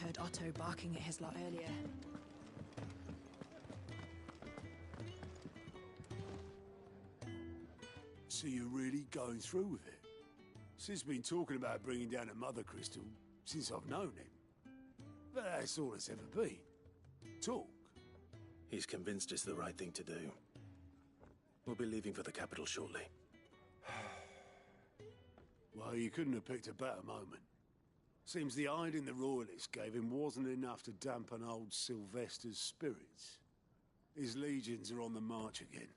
heard Otto barking at his lot earlier. So you're really going through with it? Sid's been talking about bringing down a mother crystal since I've known him. But that's all it's ever been. Talk. He's convinced it's the right thing to do. We'll be leaving for the capital shortly. Well, you couldn't have picked a better moment. Seems the hiding the royalists gave him wasn't enough to dampen old Sylvester's spirits. His legions are on the march again.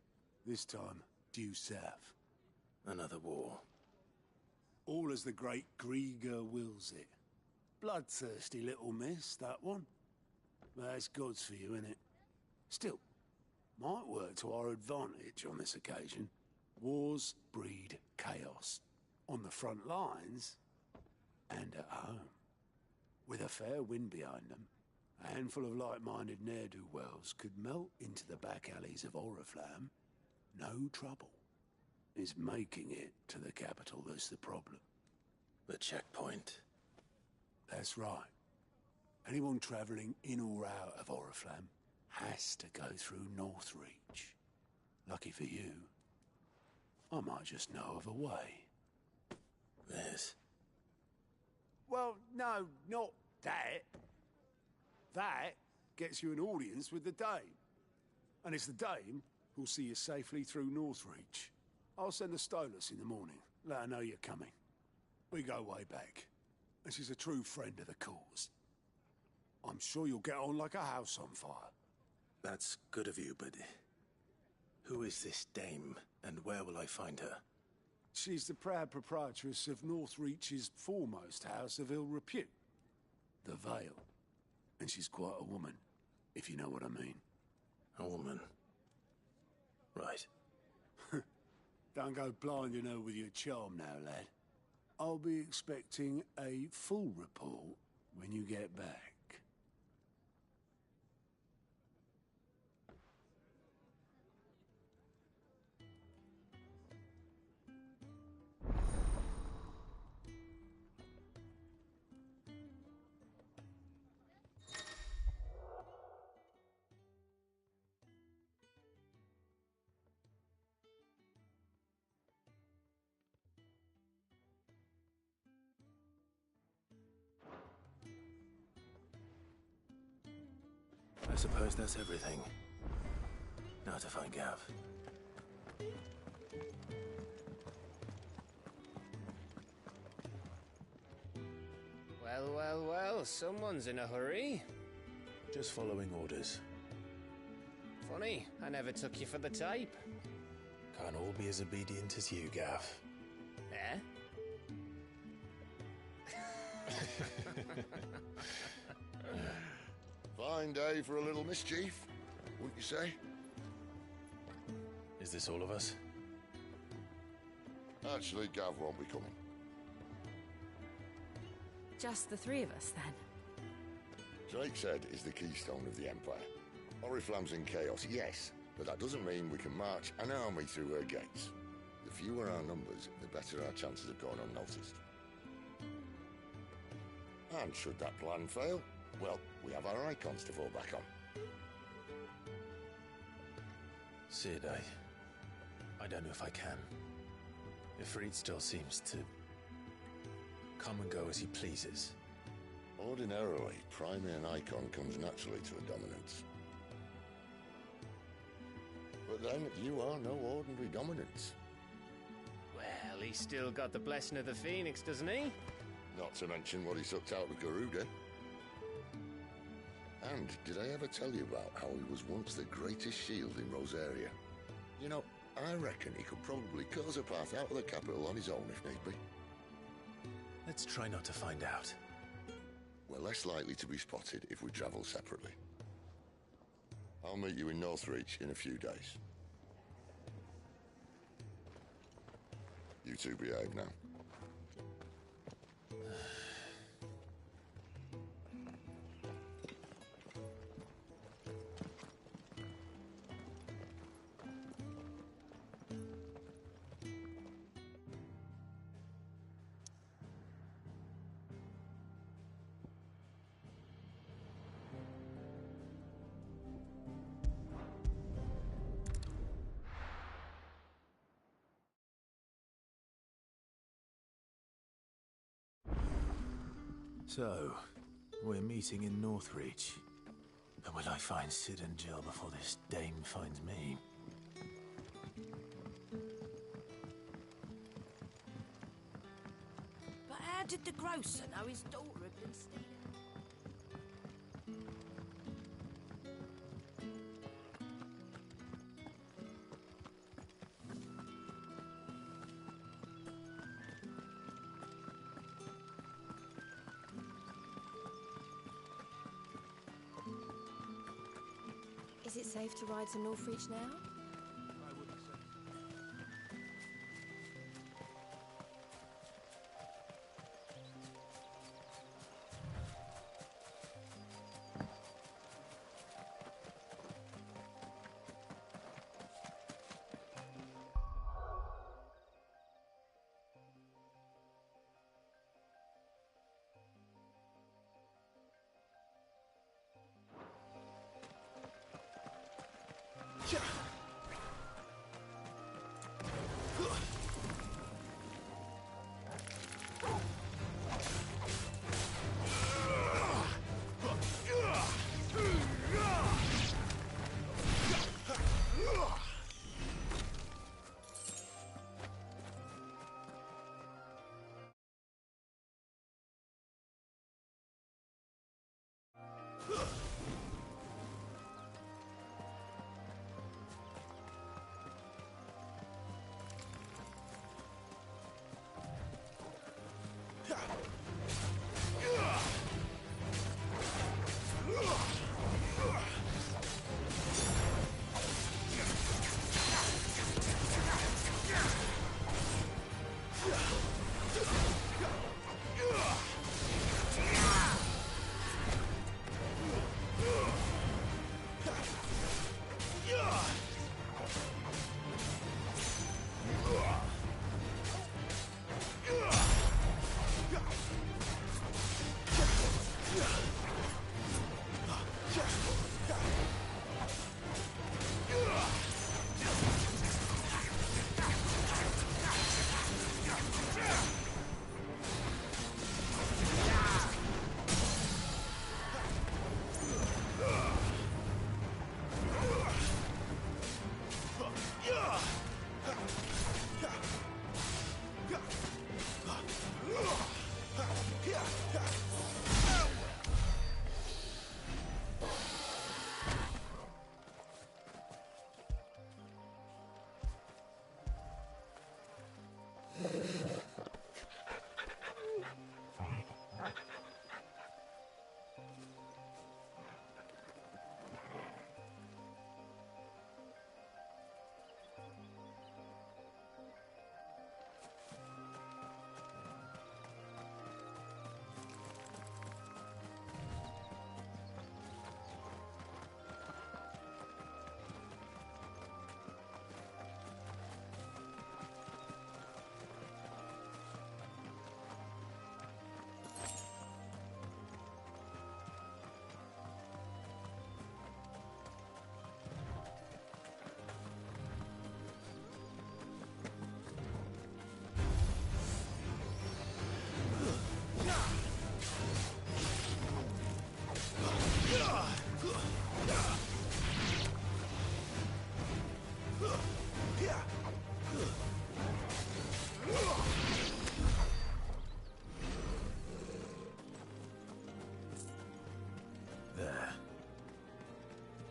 This time, due south. Another war. All as the great Grieger wills it. Bloodthirsty little miss, that one. But that's God's for you, innit? Still, might work to our advantage on this occasion. Wars breed chaos. On the front lines, and at home. With a fair wind behind them, a handful of like-minded ne'er-do-wells could melt into the back alleys of Oriflamme. No trouble. It's making it to the capital that's the problem. The checkpoint. That's right. Anyone travelling in or out of Oriflamme has to go through Northreach. Lucky for you, I might just know of a way. This? Well, no, not that. That gets you an audience with the Dame. And it's the Dame who'll see you safely through Northreach. I'll send the Stolas in the morning, let her know you're coming. We go way back, and she's a true friend of the cause. I'm sure you'll get on like a house on fire. That's good of you, but... who is this dame, and where will I find her? She's the proud proprietress of Northreach's foremost house of ill repute, the Vale. And she's quite a woman, if you know what I mean. A woman. Right. Don't go blinding her with your charm now, lad. I'll be expecting a full report when you get back. I suppose that's everything. Now to find Gav. Well, well, well, someone's in a hurry. Just following orders. Funny, I never took you for the type. Can't all be as obedient as you, Gav. Eh? Fine day for a little mischief, wouldn't you say? Is this all of us? Actually, Gav won't be coming. Just the three of us, then? Drakeshead is the keystone of the Empire. Oriflamme's in chaos, yes, but that doesn't mean we can march an army through her gates. The fewer our numbers, the better our chances of going unnoticed. And should that plan fail, well, we have our icons to fall back on. Sid, I don't know if I can. Ifrit still seems to come and go as he pleases. Ordinarily, priming an icon comes naturally to a dominance. But then, you are no ordinary dominance. Well, he's still got the blessing of the Phoenix, doesn't he? Not to mention what he sucked out of Garuda. And did I ever tell you about how he was once the greatest shield in Rosaria? You know, I reckon he could probably cut us a path out of the capital on his own if need be. Let's try not to find out. We're less likely to be spotted if we travel separately. I'll meet you in Northreach in a few days. You two behave now. So, we're meeting in Northreach. But will I find Sid and Jill before this dame finds me? But how did the grocer know his daughter had been stealing? Is it safe to ride to Northreach now?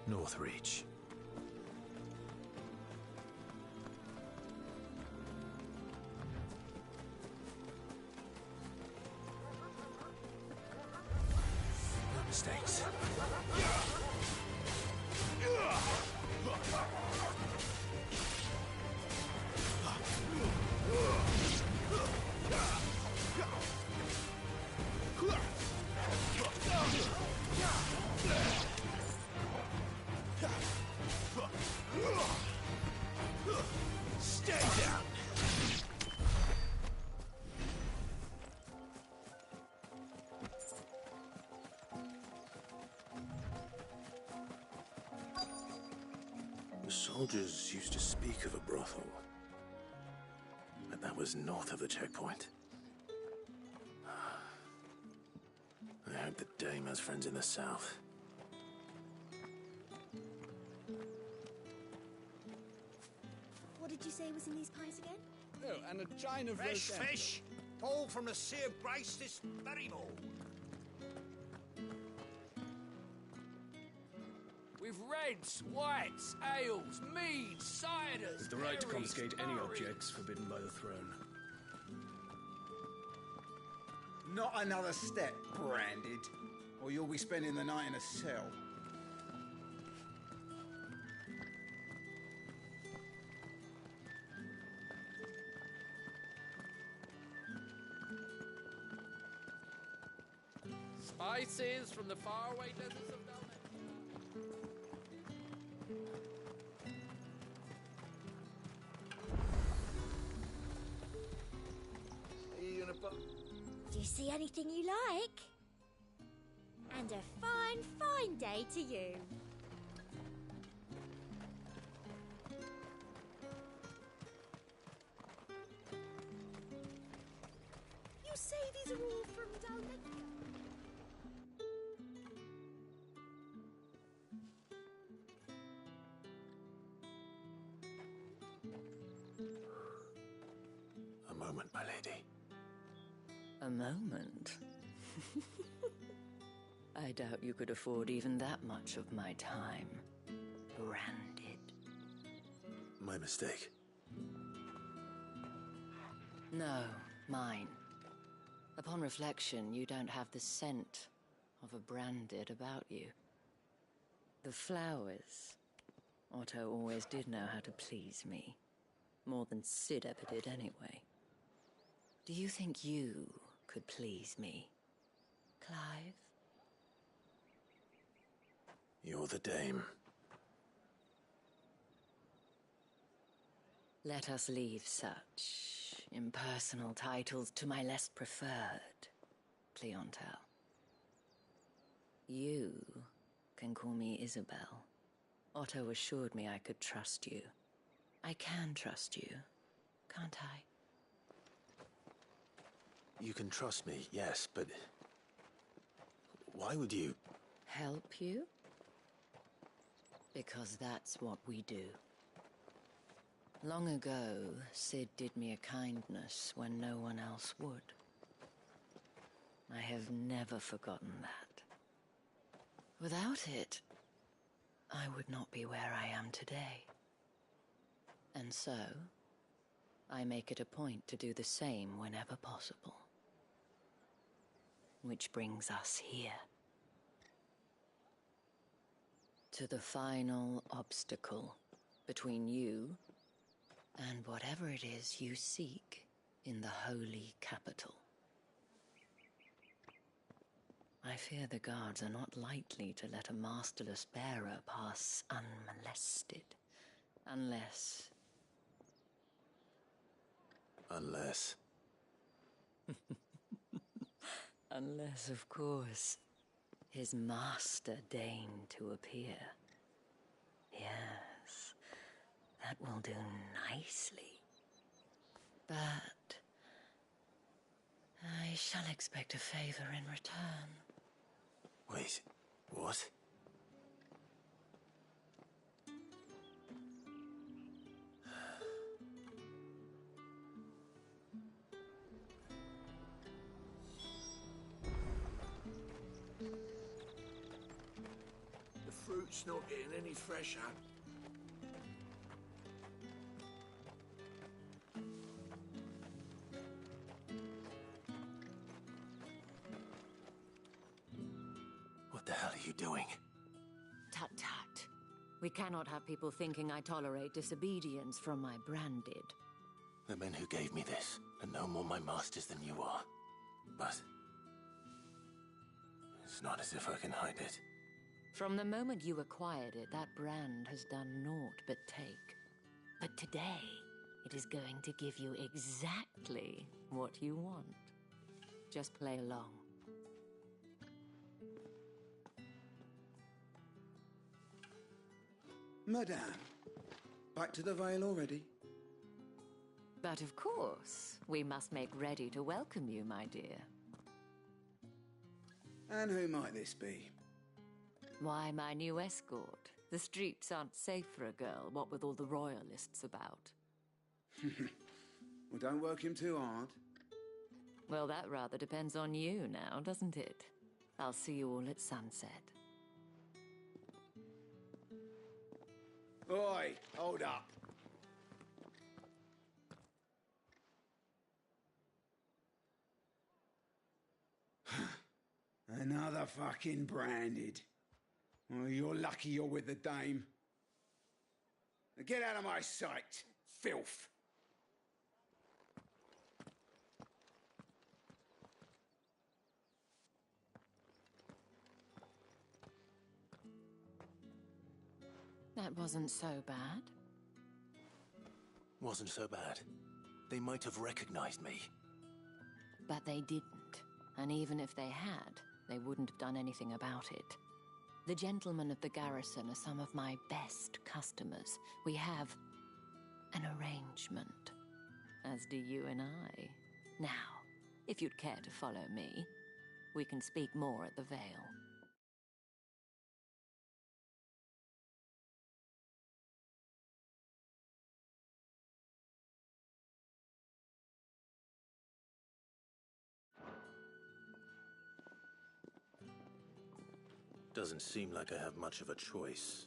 Northreach. No mistakes. Stay down! The soldiers used to speak of a brothel, but that was north of the checkpoint. dame has friends in the south. What did you say was in these pies again? Oh, and a chine of Fresh roast fish, pulled from the Sea of Grace this very morning. With reds, whites, ales, meads, ciders. With the right to berries, confiscate any curries. objects forbidden by the throne. Not another step, branded, or you'll be spending the night in a cell. Spices from the faraway deserts of Dalmatia. Are you gonna put... Do you see anything you like? And a fine, fine day to you. You say these are all from Dalmatia? A moment, my lady. A moment? I doubt you could afford even that much of my time. Branded. My mistake. No, mine. Upon reflection, you don't have the scent of a branded about you. The flowers. Otto always did know how to please me. More than Sid ever did anyway. Do you think you could please me, Clive? You're the dame. Let us leave such impersonal titles to my less preferred clientele. You can call me Isabel. Otto assured me I could trust you. I can trust you, can't I? You can trust me, yes, but... why would you... Help you? Because that's what we do. Long ago, Sid did me a kindness when no one else would. I have never forgotten that. Without it, I would not be where I am today. And so, I make it a point to do the same whenever possible. Which brings us here. To the final obstacle between you and whatever it is you seek in the holy capital. I fear the guards are not likely to let a masterless bearer pass unmolested. Unless... Unless... Unless, of course, his master deigned to appear. Yes, that will do nicely. But I shall expect a favor in return. Wait, what? The fruit's not getting any fresher. What the hell are you doing? Tut tut. We cannot have people thinking I tolerate disobedience from my branded. The men who gave me this are no more my masters than you are. But... it's not as if I can hide it. From the moment you acquired it, that brand has done naught but take. But today, it is going to give you exactly what you want. Just play along. Madame, back to the Vale already? But of course, we must make ready to welcome you, my dear. And who might this be? Why, my new escort. The streets aren't safe for a girl, what with all the royalists about. Well, don't work him too hard. Well, that rather depends on you now, doesn't it? I'll see you all at sunset. Oi, hold up. Another fucking branded. Well, you're lucky you're with the dame. Now get out of my sight, filth. That wasn't so bad. Wasn't so bad. They might have recognized me. But they didn't. And even if they had, they wouldn't have done anything about it. The gentlemen of the garrison are some of my best customers. We have an arrangement, as do you and I. Now, if you'd care to follow me, we can speak more at the Vale. Doesn't seem like I have much of a choice.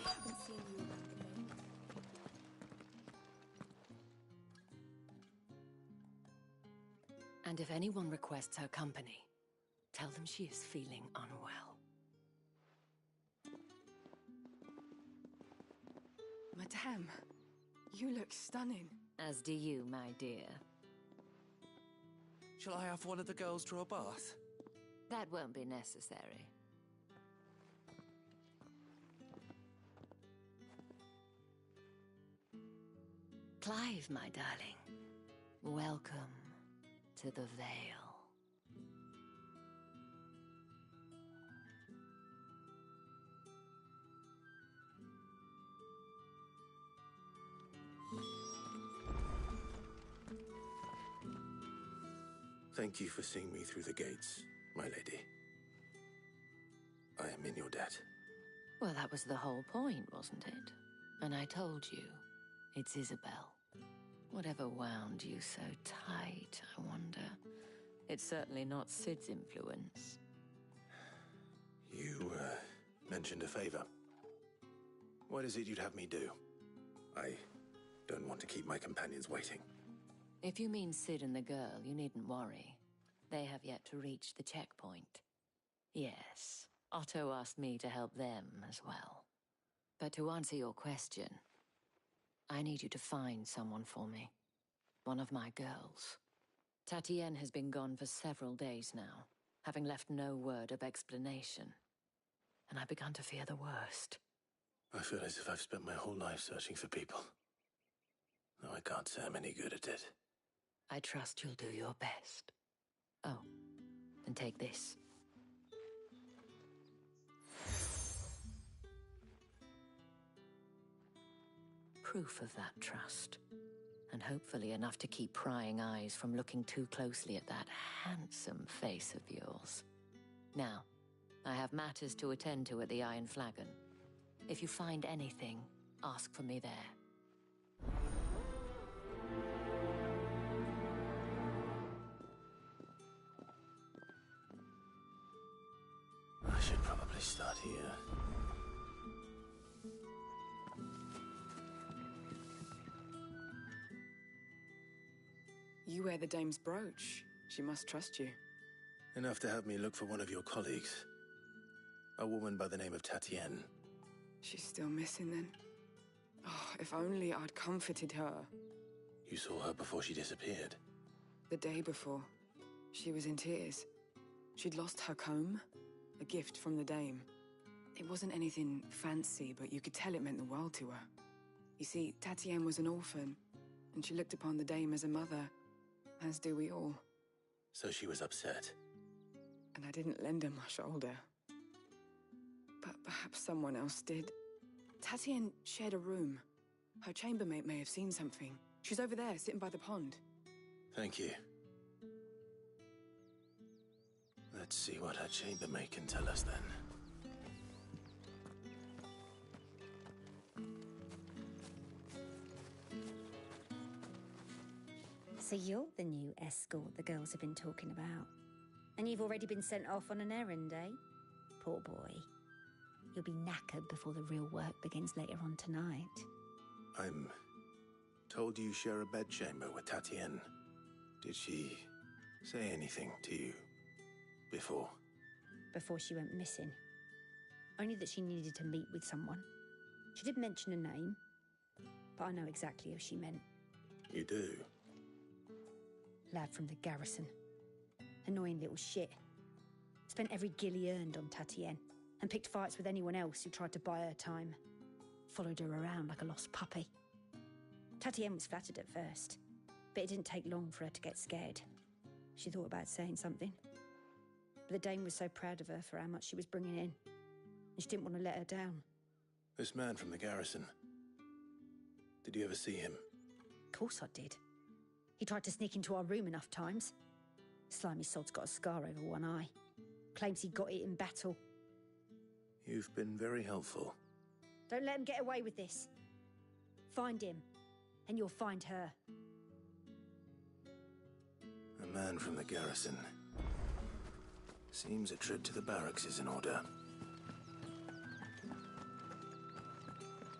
I haven't seen you around the And if anyone requests her company, tell them she is feeling unwell. Madame, you look stunning. As do you, my dear. Shall I have one of the girls draw a bath? That won't be necessary. Clive, my darling. Welcome to the Vale. Thank you for seeing me through the gates, my lady. I am in your debt. Well, that was the whole point, wasn't it? And I told you, it's Isabel. Whatever wound you so tight, I wonder. It's certainly not Sid's influence. You, mentioned a favor. What is it you'd have me do? I don't want to keep my companions waiting. If you mean Sid and the girl, you needn't worry. They have yet to reach the checkpoint. Yes, Otto asked me to help them as well. But to answer your question, I need you to find someone for me. One of my girls. Tatienne has been gone for several days now, having left no word of explanation. And I've begun to fear the worst. I feel as if I've spent my whole life searching for people. No, I can't say I'm any good at it. I trust you'll do your best. Oh, and take this. Proof of that trust. And hopefully enough to keep prying eyes from looking too closely at that handsome face of yours. Now, I have matters to attend to at the Iron Flagon. If you find anything, ask for me there. I should probably start here. You wear the dame's brooch. She must trust you. Enough to have me look for one of your colleagues. A woman by the name of Tatienne. She's still missing then. Oh, if only I'd comforted her. You saw her before she disappeared. The day before, she was in tears. She'd lost her comb, a gift from the dame. It wasn't anything fancy, but you could tell it meant the world to her. You see, Tatienne was an orphan, and she looked upon the dame as a mother, as do we all. So she was upset. And I didn't lend her my shoulder. But perhaps someone else did. Tatienne shared a room. Her chambermaid may have seen something. She's over there, sitting by the pond. Thank you. Let's see what her chambermaid can tell us then. So you're the new escort the girls have been talking about. And you've already been sent off on an errand, eh? Poor boy. You'll be knackered before the real work begins later on tonight. I'm told you share a bedchamber with Tatienne. Did she say anything to you before? Before she went missing. Only that she needed to meet with someone. She did mention a name, but I know exactly who she meant. You do? Lad from the garrison. Annoying little shit. Spent every gil he earned on Tatienne, and picked fights with anyone else who tried to buy her time. Followed her around like a lost puppy. Tatienne was flattered at first, but it didn't take long for her to get scared. She thought about saying something. But the dame was so proud of her for how much she was bringing in, and she didn't want to let her down. This man from the garrison. Did you ever see him? Of course I did. He tried to sneak into our room enough times. Slimy sod's got a scar over one eye. Claims he got it in battle. You've been very helpful. Don't let him get away with this. Find him, and you'll find her. A man from the garrison. Seems a trip to the barracks is in order.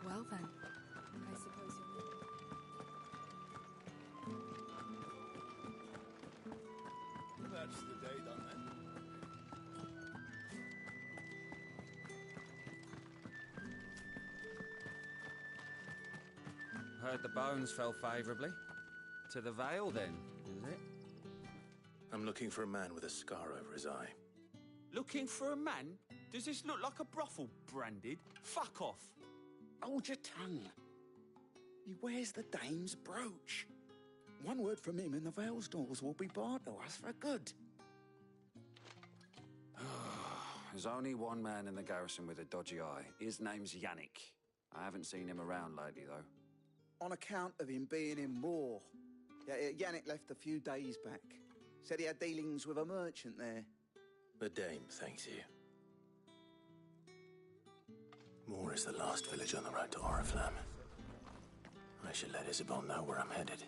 Well then, I suppose you're... That's the day done then. Heard the bones fell favourably. To the Vale, then, is it? I'm looking for a man with a scar over his eye. Looking for a man? Does this look like a brothel, Branded? Fuck off! Hold your tongue. He wears the dame's brooch. One word from him and the Vale's doors will be barred to us for good. There's only one man in the garrison with a dodgy eye. His name's Yannick. I haven't seen him around lately, though. On account of him being in Moor. Yannick left a few days back. Said he had dealings with a merchant there. The dame thanks you. Moor is the last village on the road to Oriflamme. I should let Isabel know where I'm headed.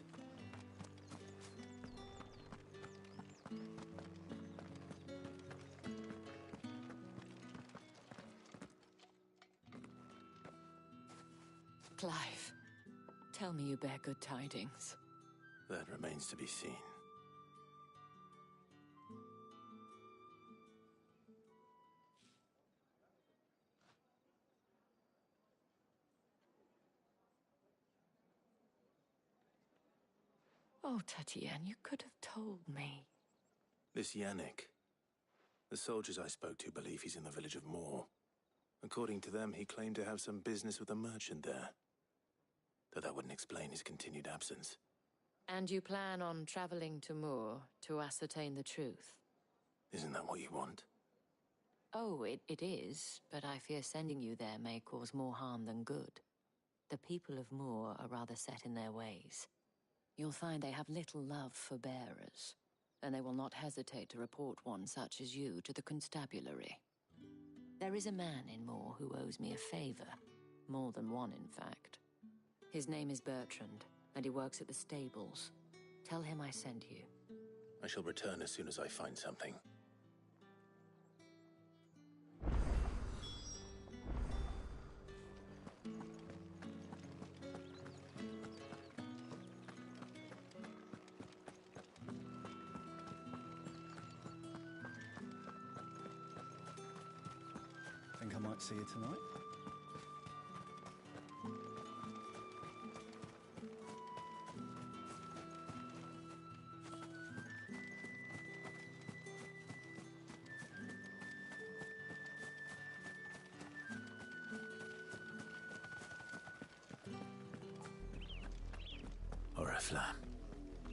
Clive, tell me you bear good tidings. That remains to be seen. Oh, Tatienne, you could have told me. This Yannick. The soldiers I spoke to believe he's in the village of Moor. According to them, he claimed to have some business with a merchant there. Though that wouldn't explain his continued absence. And you plan on traveling to Moor to ascertain the truth? Isn't that what you want? Oh, it is, but I fear sending you there may cause more harm than good. The people of Moor are rather set in their ways. You'll find they have little love for bearers, and they will not hesitate to report one such as you to the constabulary. There is a man in Moor who owes me a favor. More than one, in fact. His name is Bertrand, and he works at the stables. Tell him I sent you. I shall return as soon as I find something. Think I might see you tonight? Oriflamme,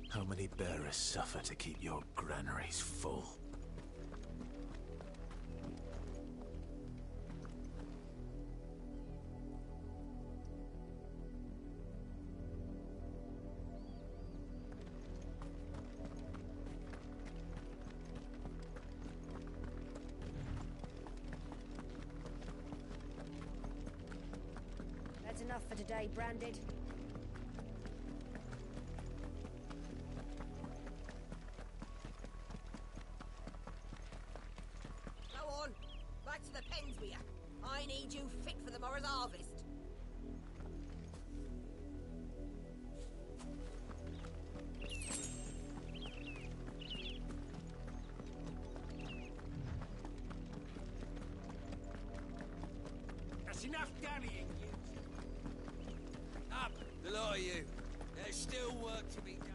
how many bearers suffer to keep your granaries full? enough for today, Branded. Go on. Back to the pens with ya. I need you fit for the morrow's harvest. That's enough dallying, you two. Up, the lot of you. There's still work to be done.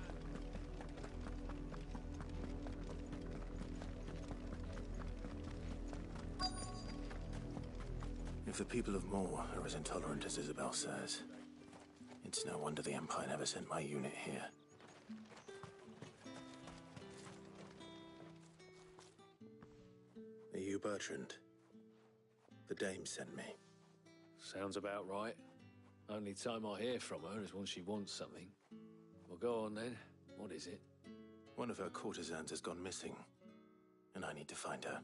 If the people of Moor are as intolerant as Isabel says, it's no wonder the Empire never sent my unit here. Are you Bertrand? The dame sent me. Sounds about right. Only time I hear from her is when she wants something. Well, go on then. What is it? One of her courtesans has gone missing, and I need to find her.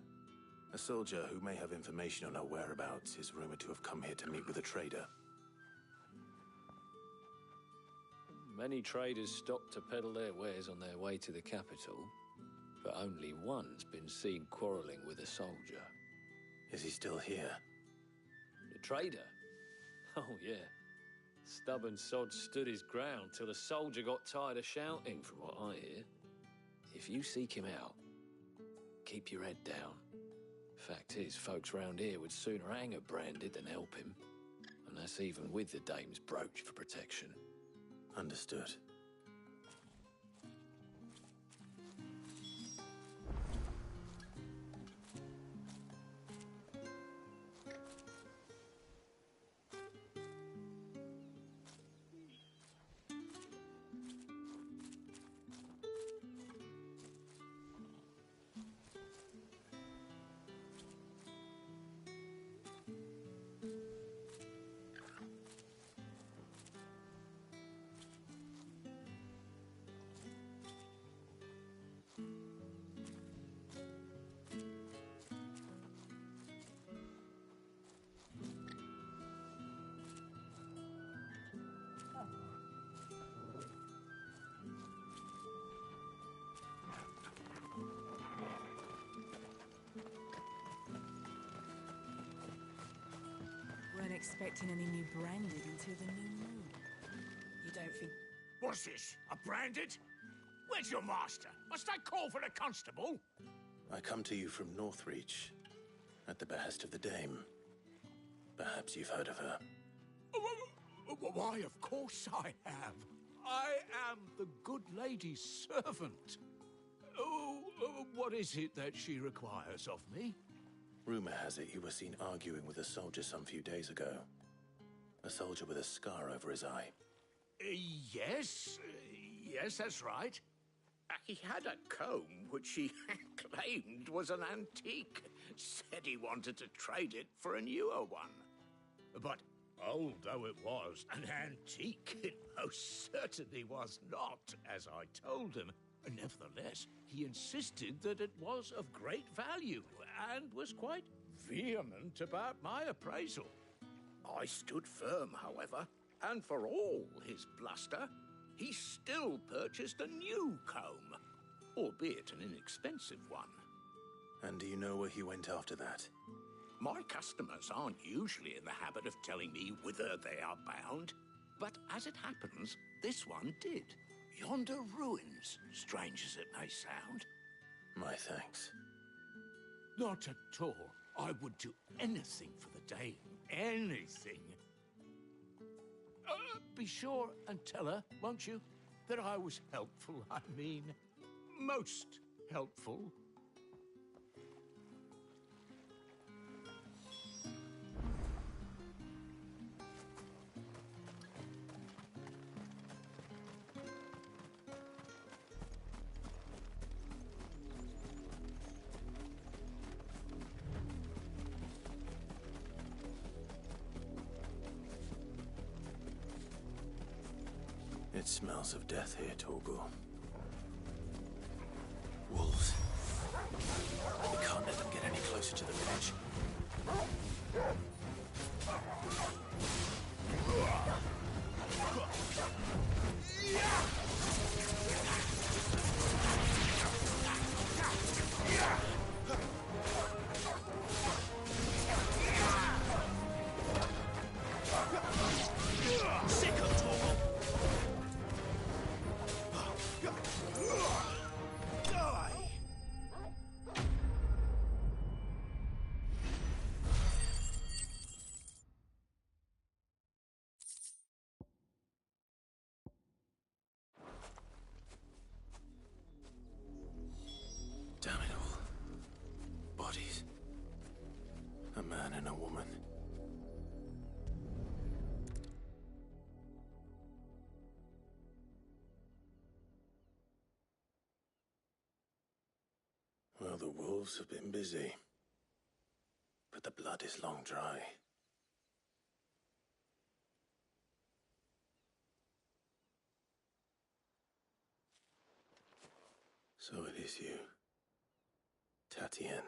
A soldier who may have information on her whereabouts is rumored to have come here to meet with a trader. Many traders stop to peddle their wares on their way to the capital, but only one's been seen quarrelling with a soldier. Is he still here? The trader? Oh, yeah. Stubborn sod stood his ground till the soldier got tired of shouting, from what I hear. If you seek him out, keep your head down. Fact is, folks round here would sooner hang a Branded than help him. And that's even with the dame's brooch for protection. Understood. Weren't expecting any new Branded until the new moon. You don't think... What's this? A Branded? Where's your master? Must I call for the constable? I come to you from Northreach, at the behest of the dame. Perhaps you've heard of her. Why, of course I have. I am the good lady's servant. What is it that she requires of me? Rumor has it you were seen arguing with a soldier some few days ago. A soldier with a scar over his eye. Yes, that's right. He had a comb which he claimed was an antique. Said he wanted to trade it for a newer one. But old though it was, an antique it most certainly was not, as I told him. Nevertheless, he insisted that it was of great value, and was quite vehement about my appraisal. I stood firm, however, and for all his bluster, he still purchased a new comb, albeit an inexpensive one. And do you know where he went after that? My customers aren't usually in the habit of telling me whither they are bound, but as it happens, this one did. Yonder ruins, strange as it may sound. My thanks. Not at all. I would do anything for the dame. Anything. Be sure and tell her, won't you, that I was helpful. I mean, most helpful. It smells of death here, Torgor. Wolves. We can't let them get any closer to the village. Well, the wolves have been busy. But the blood is long dry. So it is you, Tatienne.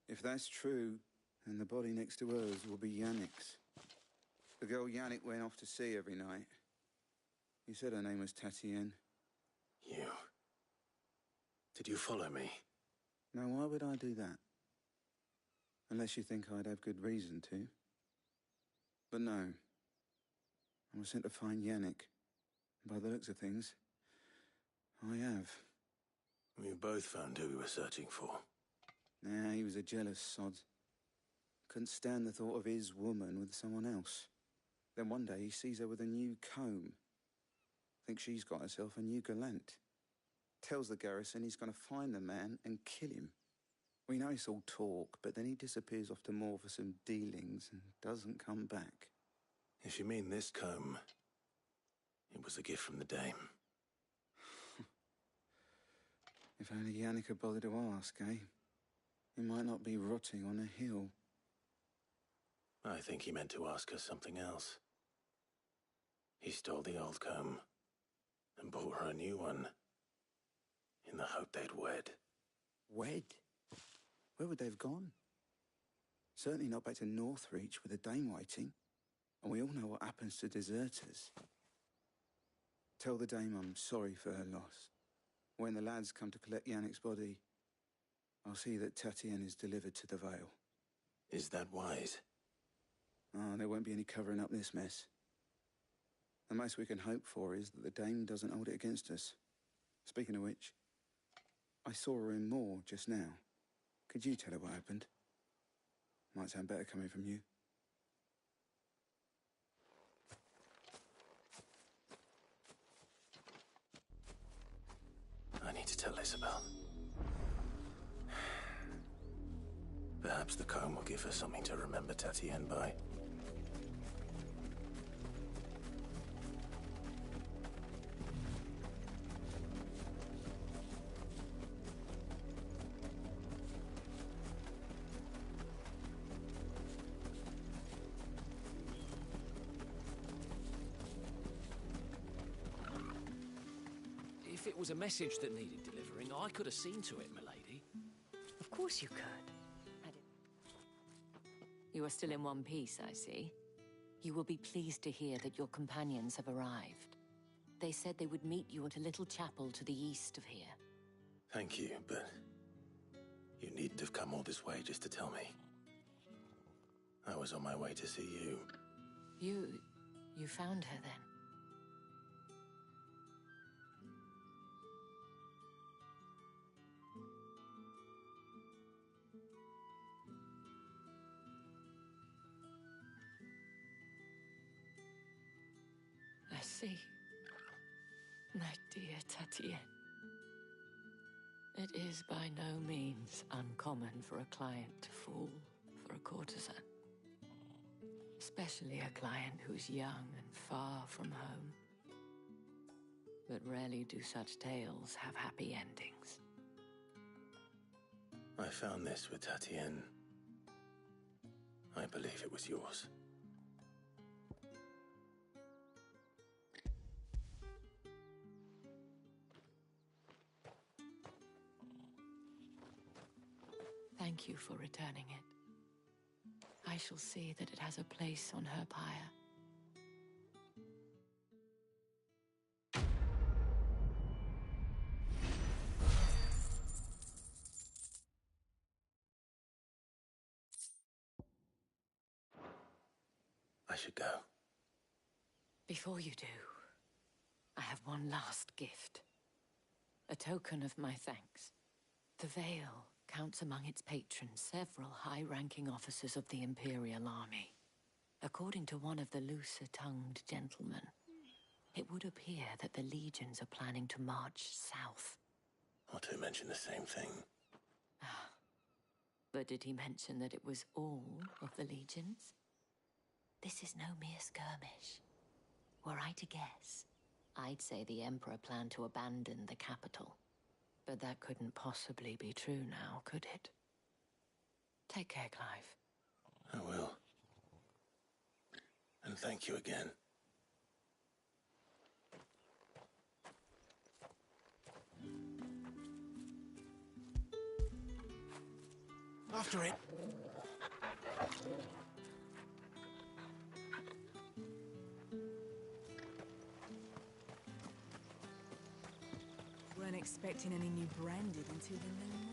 If that's true, then the body next to hers will be Yannick's. The girl Yannick went off to see every night. You said her name was Tatienne. You... Did you follow me? Now, why would I do that? Unless you think I'd have good reason to. But no. I was sent to find Yannick. By the looks of things, I have. We both found who we were searching for. Nah, he was a jealous sod. Couldn't stand the thought of his woman with someone else. Then one day he sees her with a new comb. Thinks she's got herself a new gallant. Tells the garrison he's going to find the man and kill him. We know it's all talk, but then he disappears off to Moor for some dealings and doesn't come back. If you mean this comb, it was a gift from the dame. If only Yannick had bothered to ask, eh? He might not be rotting on a hill. I think he meant to ask her something else. He stole the old comb and bought her a new one in the hope they'd wed. Wed? Where would they have gone? Certainly not back to Northreach with a dame waiting. And we all know what happens to deserters. Tell the dame I'm sorry for her loss. When the lads come to collect Yannick's body, I'll see that Tatienne is delivered to the Vale. Is that wise? Oh, there won't be any covering up this mess. The most we can hope for is that the dame doesn't hold it against us. Speaking of which, I saw her in Moor just now. Could you tell her what happened? Might sound better coming from you. I need to tell Isabel. Perhaps the comb will give her something to remember Tatienne by. If it was a message that needed delivering, I could have seen to it, milady. Of course you could. You are still in one piece, I see. You will be pleased to hear that your companions have arrived. They said they would meet you at a little chapel to the east of here. Thank you, but you needn't have come all this way just to tell me. I was on my way to see you. You found her then? I see. My dear Tatienne. It is by no means uncommon for a client to fall for a courtesan. Especially a client who's young and far from home. But rarely do such tales have happy endings. I found this with Tatienne. I believe it was yours. Thank you for returning it. I shall see that it has a place on her pyre. I should go. Before you do, I have one last gift. A token of my thanks. The Vale counts among its patrons several high-ranking officers of the Imperial Army. According to one of the looser-tongued gentlemen, it would appear that the legions are planning to march south. Not to mention the same thing. But did he mention that it was all of the legions? This is no mere skirmish. Were I to guess, I'd say the Emperor planned to abandon the capital. But that couldn't possibly be true now, could it? Take care, Clive. I will. And thank you again. After it. Weren't expecting any new branded until the new moon.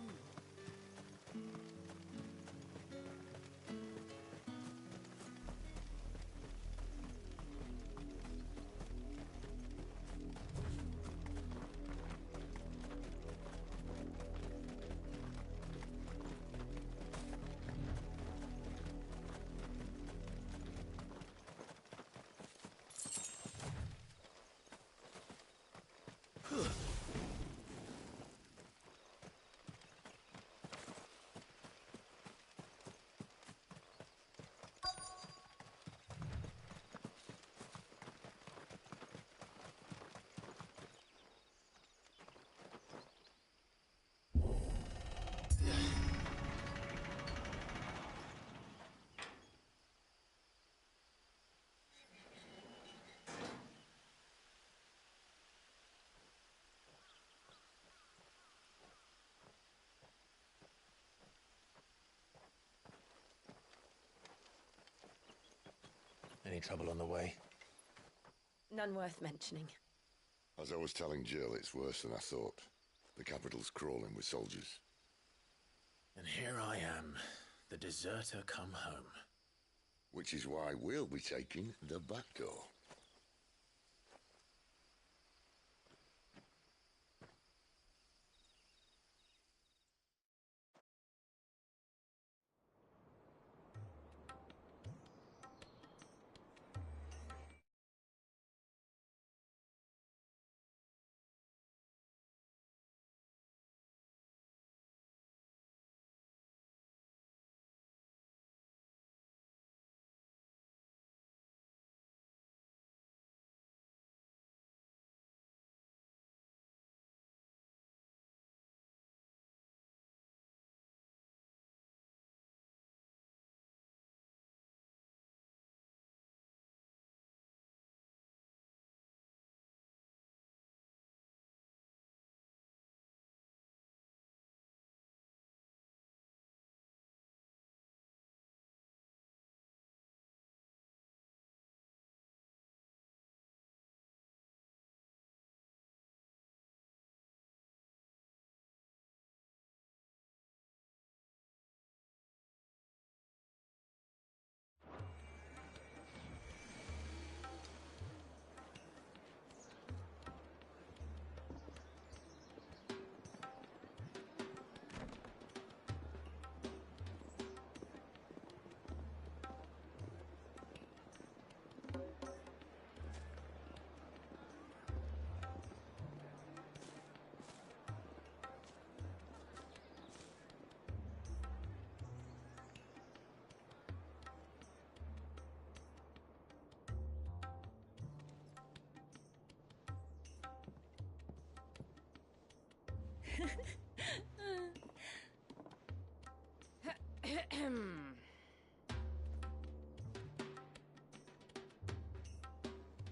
Any trouble on the way? None worth mentioning. As I was telling Jill, it's worse than I thought. The capital's crawling with soldiers. And here I am, the deserter come home. Which is why we'll be taking the back door.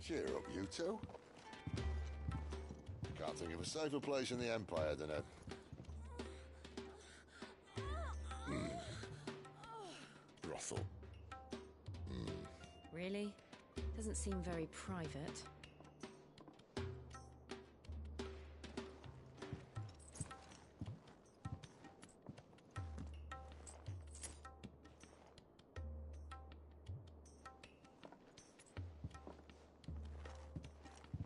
Cheer up, you two. Can't think of a safer place in the Empire than a... brothel. Really? Doesn't seem very private.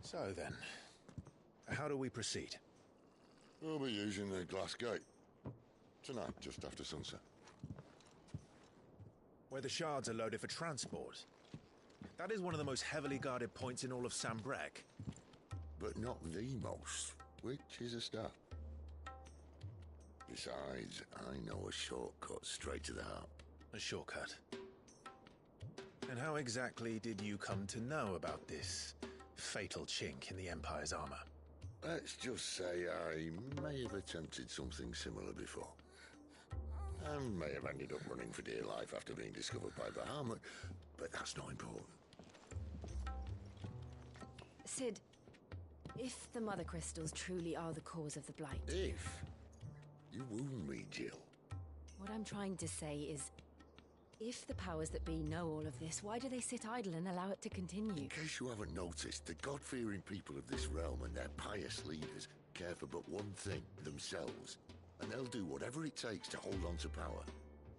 So then, how do we proceed? We'll be using the glass gate. Tonight, just after sunset. Where the shards are loaded for transport. That is one of the most heavily guarded points in all of Sambrek. But not the most, which is a start. Besides, I know a shortcut straight to the heart. A shortcut? And how exactly did you come to know about this fatal chink in the Empire's armor? Let's just say I may have attempted something similar before. And may have ended up running for dear life after being discovered by Bahamut, but that's not important. Sid, if the Mother Crystals truly are the cause of the Blight... If? You wound me, Jill. What I'm trying to say is, if the powers that be know all of this, why do they sit idle and allow it to continue? In case you haven't noticed, the God-fearing people of this realm and their pious leaders care for but one thing, themselves. And they'll do whatever it takes to hold on to power.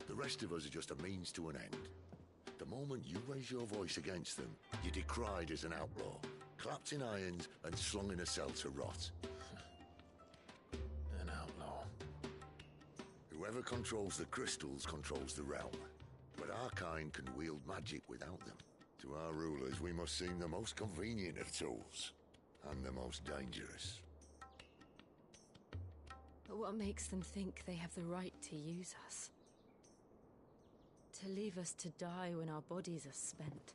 The rest of us are just a means to an end. The moment you raise your voice against them, you're decried as an outlaw, clapped in irons and slung in a cell to rot. An outlaw. Whoever controls the crystals controls the realm. But our kind can wield magic without them. To our rulers, we must seem the most convenient of tools. And the most dangerous. But what makes them think they have the right to use us? To leave us to die when our bodies are spent?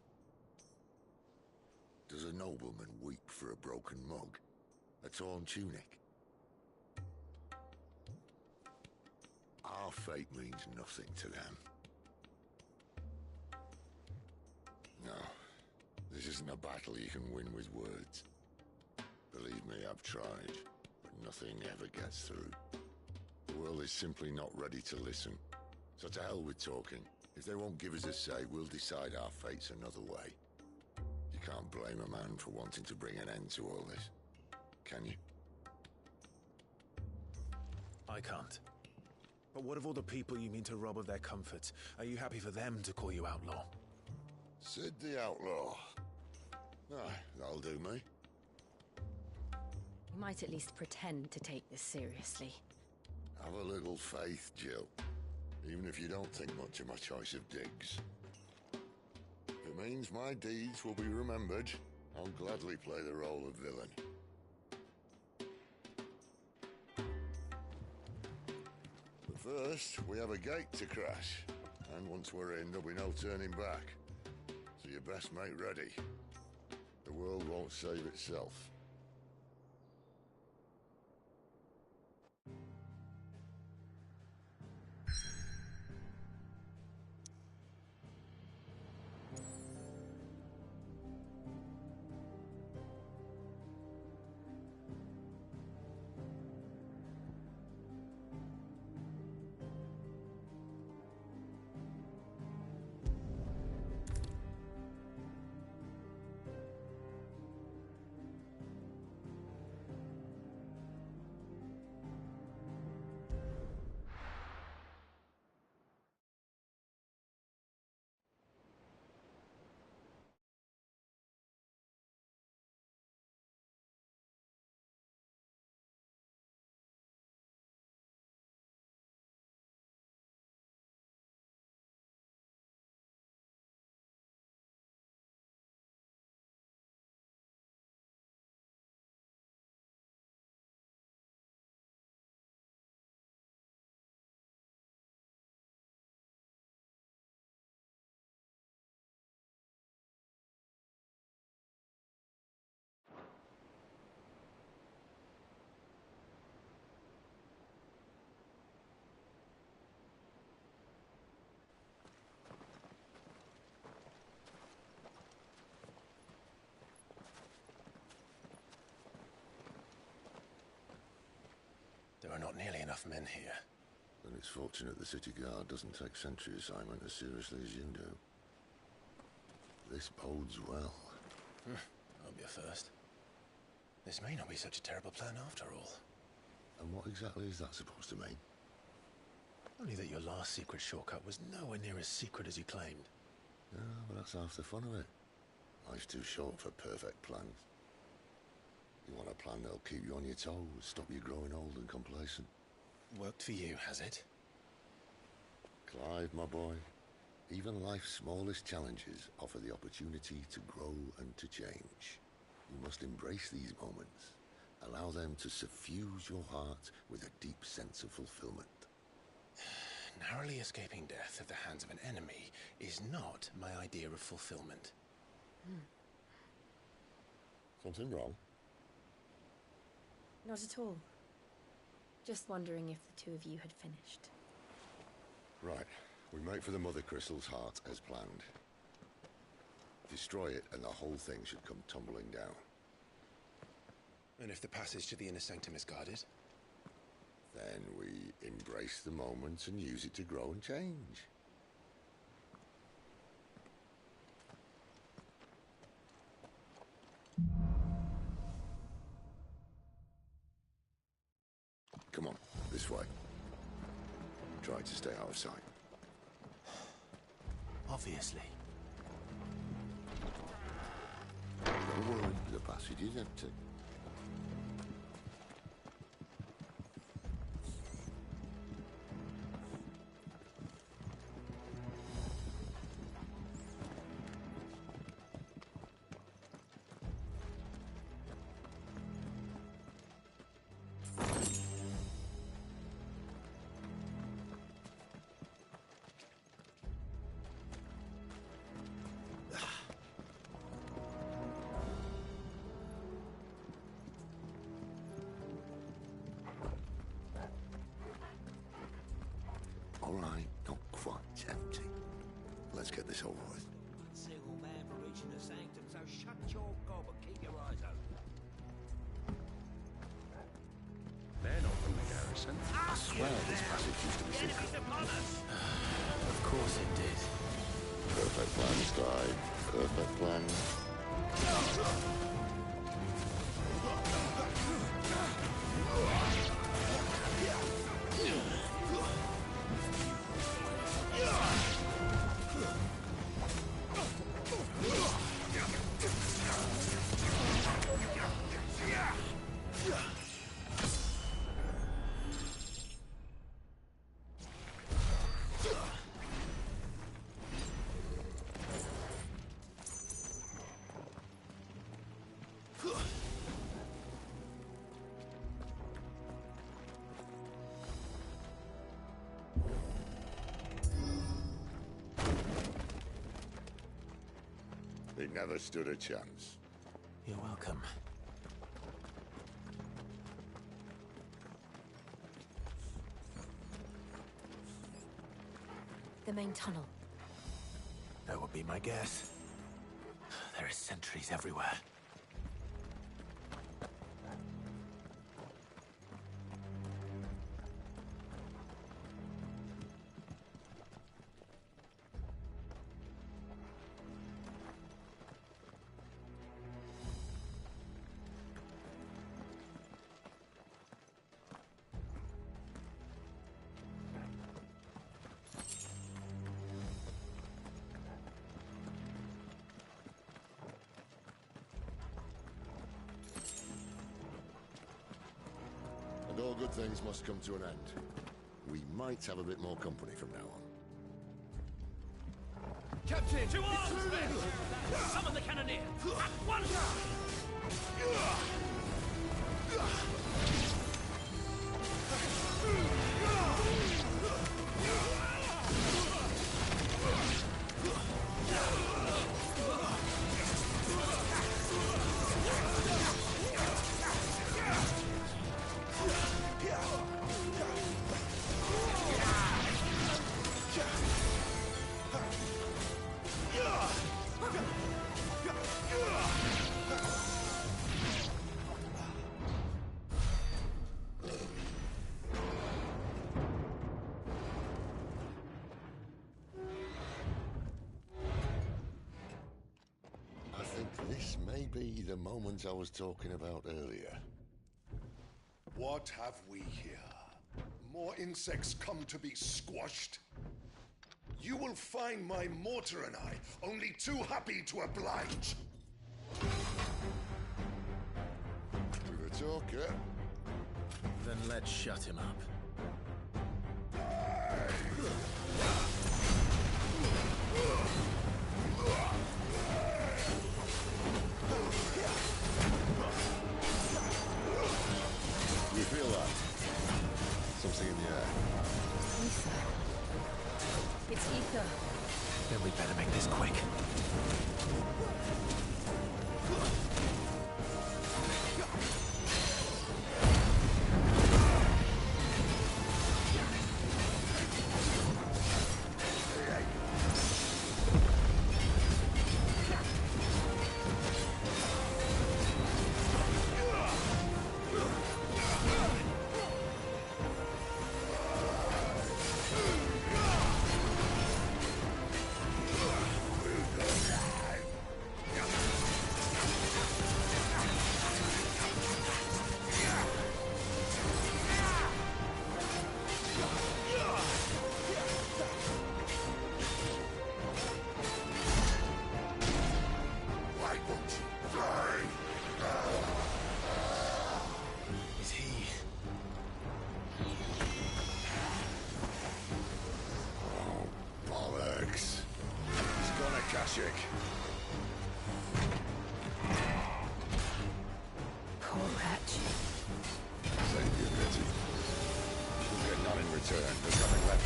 Does a nobleman weep for a broken mug? A torn tunic? Our fate means nothing to them. No, this isn't a battle you can win with words. Believe me, I've tried, but nothing ever gets through. The world is simply not ready to listen. So to hell with talking. If they won't give us a say, we'll decide our fates another way. You can't blame a man for wanting to bring an end to all this, can you? I can't. But what of all the people you mean to rob of their comforts? Are you happy for them to call you outlaw? Sid the Outlaw. Aye, that'll do me. We might at least pretend to take this seriously. Have a little faith, Jill. Even if you don't think much of my choice of digs. If it means my deeds will be remembered, I'll gladly play the role of villain. But first, we have a gate to crash. And once we're in, there'll be no turning back. So you best make ready. The world won't save itself. There are not nearly enough men here. Then it's fortunate the city guard doesn't take sentry assignment as seriously as you do. This bodes well. Won't be a first. This may not be such a terrible plan after all. And what exactly is that supposed to mean? Only that your last secret shortcut was nowhere near as secret as you claimed. Yeah, but that's half the fun of it. Life's too short for perfect plans. You want a plan that'll keep you on your toes, stop you growing old and complacent. Worked for you, has it? Clive, my boy, even life's smallest challenges offer the opportunity to grow and to change. You must embrace these moments. Allow them to suffuse your heart with a deep sense of fulfillment. Narrowly escaping death at the hands of an enemy is not my idea of fulfillment. Something wrong? Not at all. Just wondering if the two of you had finished. Right. We make for the Mother Crystal's heart as planned. Destroy it and the whole thing should come tumbling down. And if the passage to the inner sanctum is guarded? Then we embrace the moment and use it to grow and change. Come on, this way. Try to stay out of sight. Obviously. Don't worry, the passage is empty. All right, not quite empty. Let's get this over with. Single man for reaching the sanctum, so shut your gob and keep your eyes open. They're not from the garrison. I swear this passage used to be secret. Of course it did. Perfect plan, Sky. Perfect plan. They never stood a chance. You're welcome. The main tunnel. That would be my guess. There are sentries everywhere. And all good things must come to an end. We might have a bit more company from now on. Captain! To arms, men! Summon the cannoneer! At once! This may be the moment I was talking about earlier. What have we here? More insects come to be squashed? You will find my mortar and I only too happy to oblige. With a talker. Then let's shut him up. You feel that? Something in the air. Ether. It's ether. Then we better make this quick.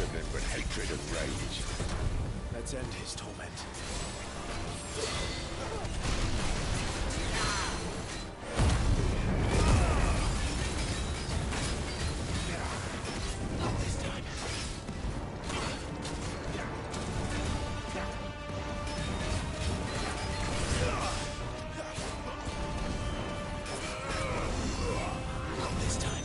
of him but hatred and rage. Let's end his torment. Not this time. Not this time.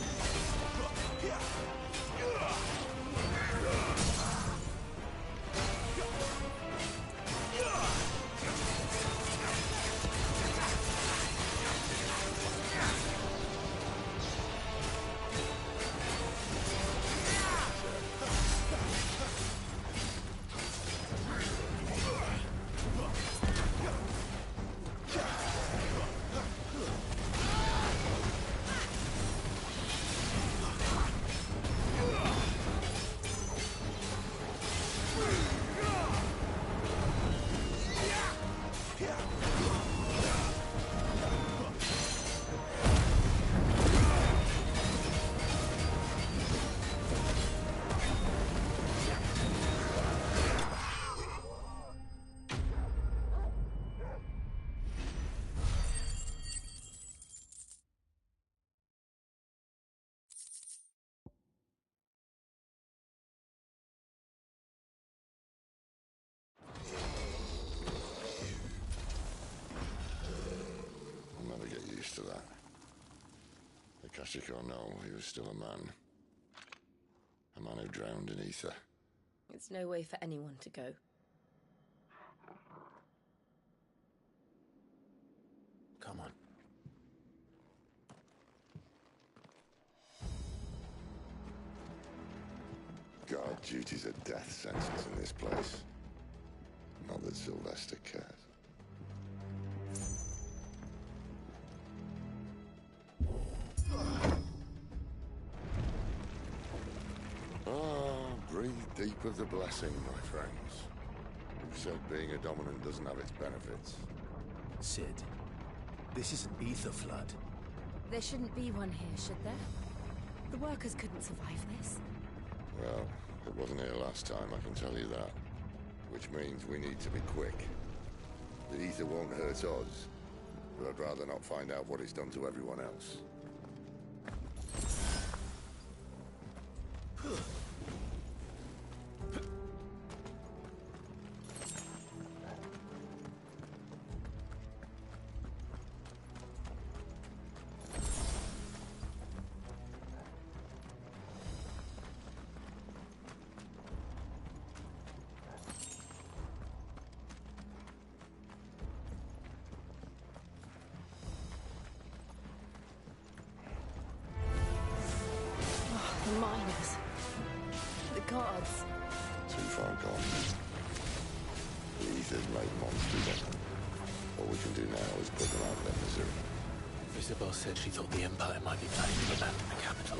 I'll never get used to that. Akashic or no, he was still a man. A man who drowned in ether. It's no way for anyone to go. Come on. Guard duty's a death sentence in this place. Not that Sylvester cares. Breathe deep of the blessing, my friends. Who said being a dominant doesn't have its benefits? Sid, this is an ether flood. There shouldn't be one here, should there? The workers couldn't survive this. Well, it wasn't here last time, I can tell you that. Which means we need to be quick. The ether won't hurt us, but I'd rather not find out what it's done to everyone else. The miners. The guards. Too far gone. The ether's made monsters of them. All we can do now is put them out of their misery. Isabel said she thought the Empire might be planning to abandon the capital.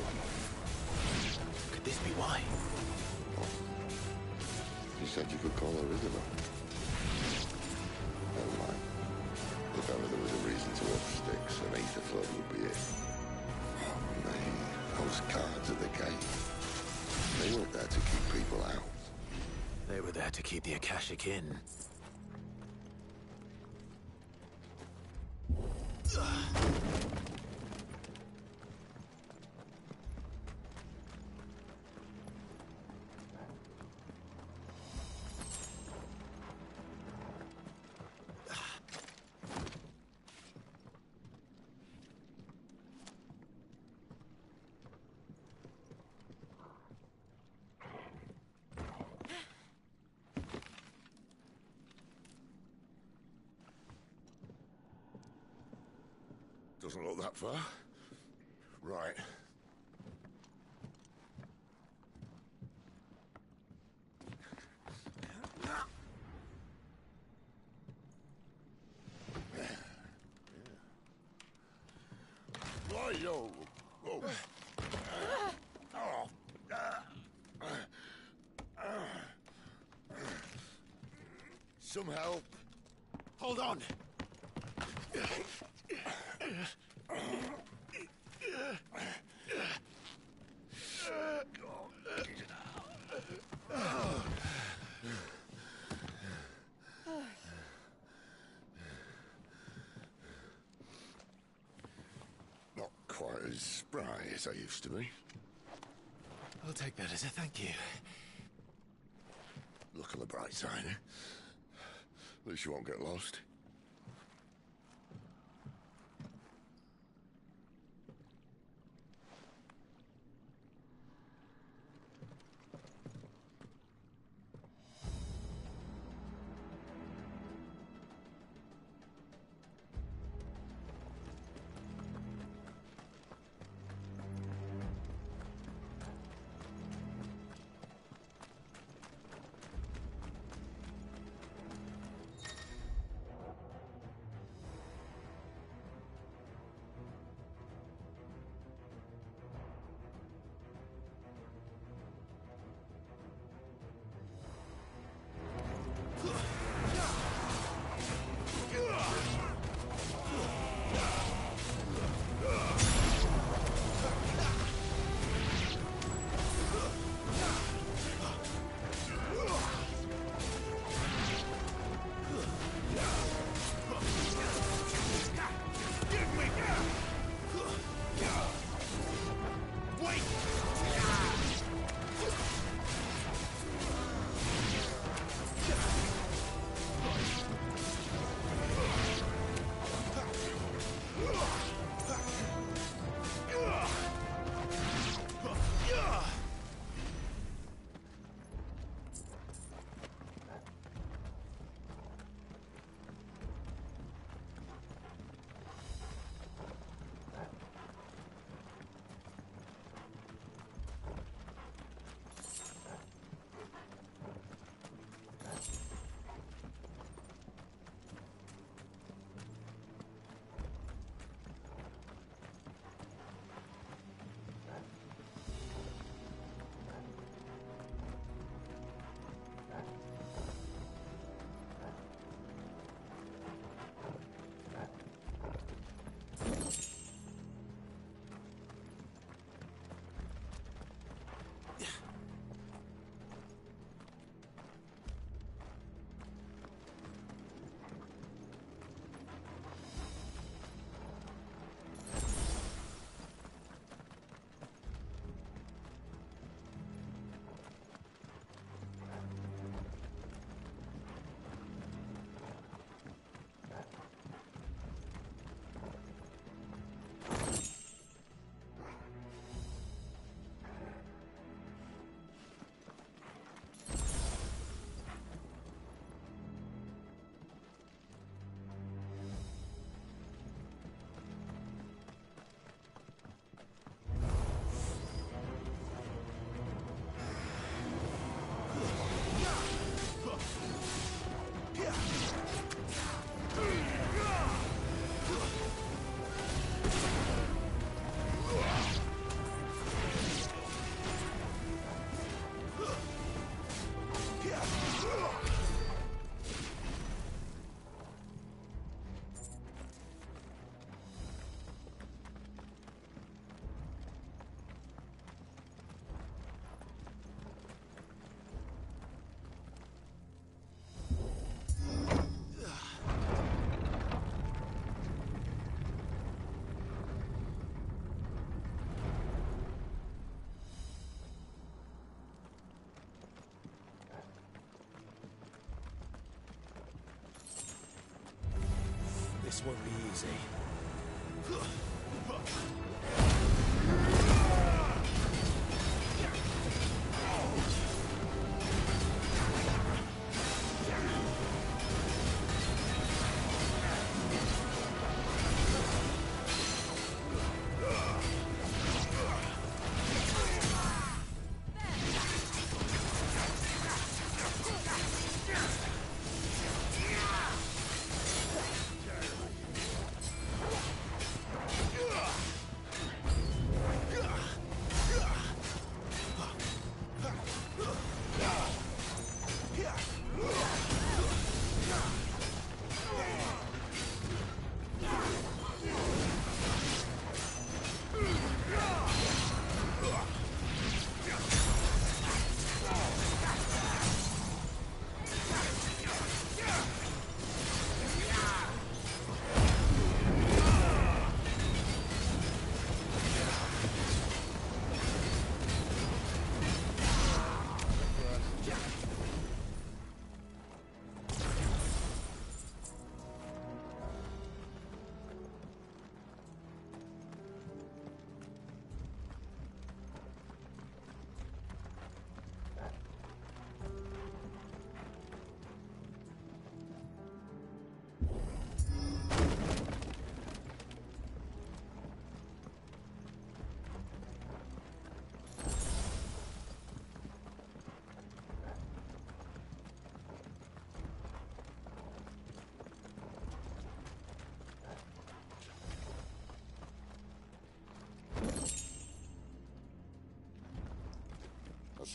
Could this be why? You said you could call her Isabel. Never mind. If ever there was a reason to up sticks, an ether flood would be it. Those guards at the gate. They weren't there to keep people out. They were there to keep the Akashic in. Doesn't look that far. Right. Yo. Oh. Some help. Hold on. as spry as I used to be. I'll take that as a thank you. Look on the bright side, eh? At least you won't get lost. This won't be easy.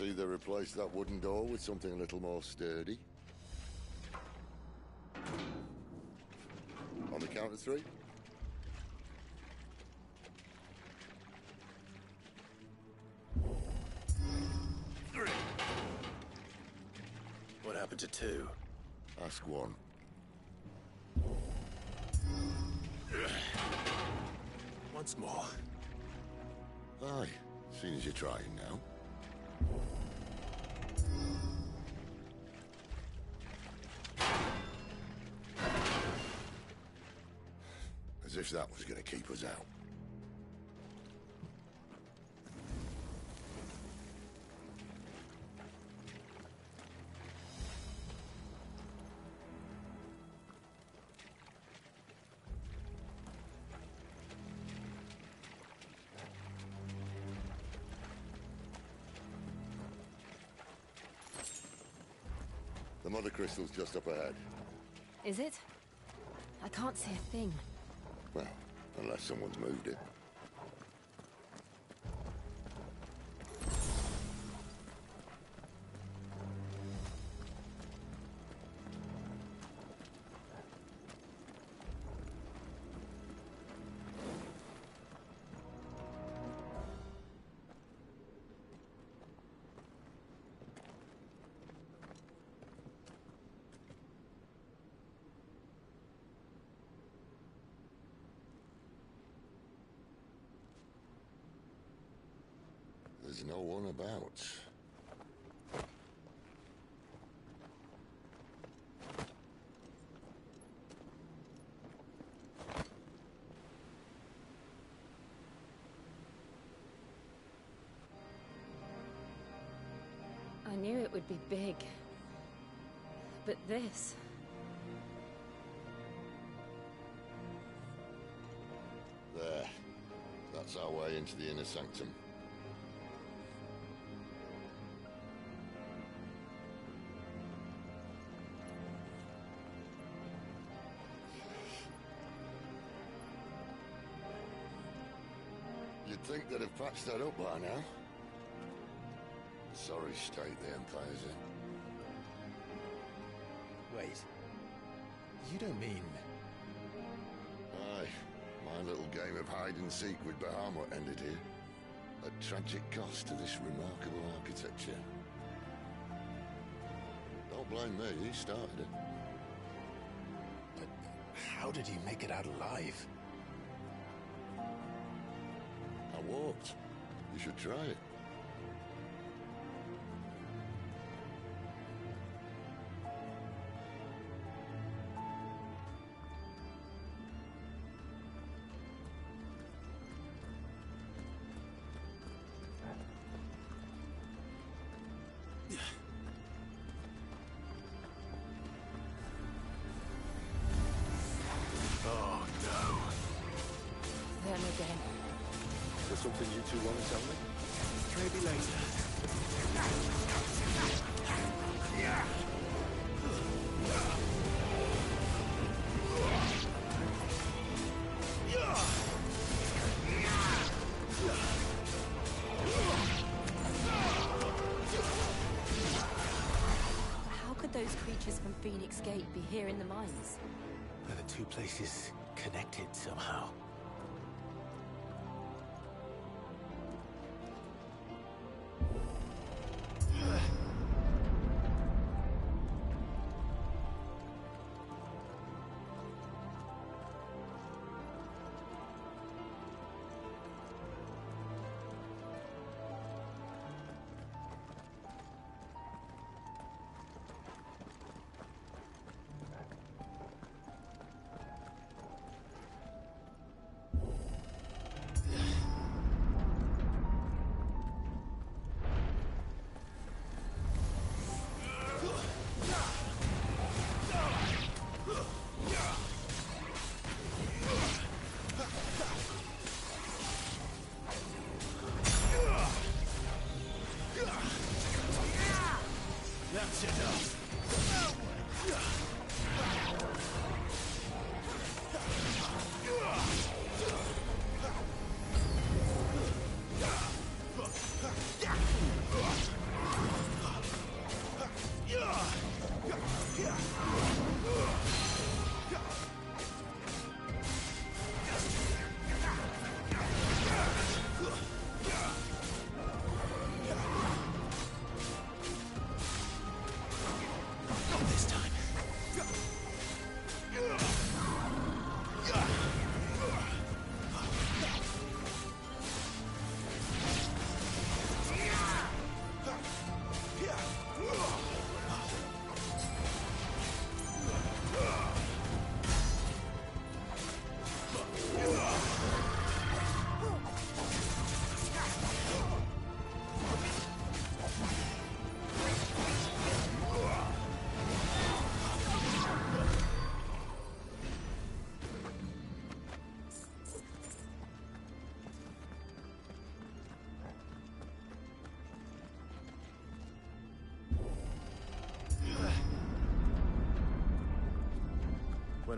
Let's either replace that wooden door with something a little more sturdy. On the count of 3. What happened to 2? Ask 1. Once more. Aye, seeing as you're trying now. As if that was going to keep us out. The Mother Crystal's just up ahead. Is it? I can't see a thing. Well, unless someone's moved it. There's no one about. I knew it would be big. But this... There. That's our way into the inner sanctum. You'd think they'd have patched that up by now. Sorry state the Empire's in. Wait. You don't mean... Aye. My little game of hide-and-seek with Bahamut ended here. At tragic cost to this remarkable architecture. Don't blame me, he started it. But how did he make it out alive? I walked. You should try it. Oh, no. Them again. Is there something you two want to tell me? Maybe later. How could those creatures from Phoenix Gate be here in the mines? Are the two places connected somehow?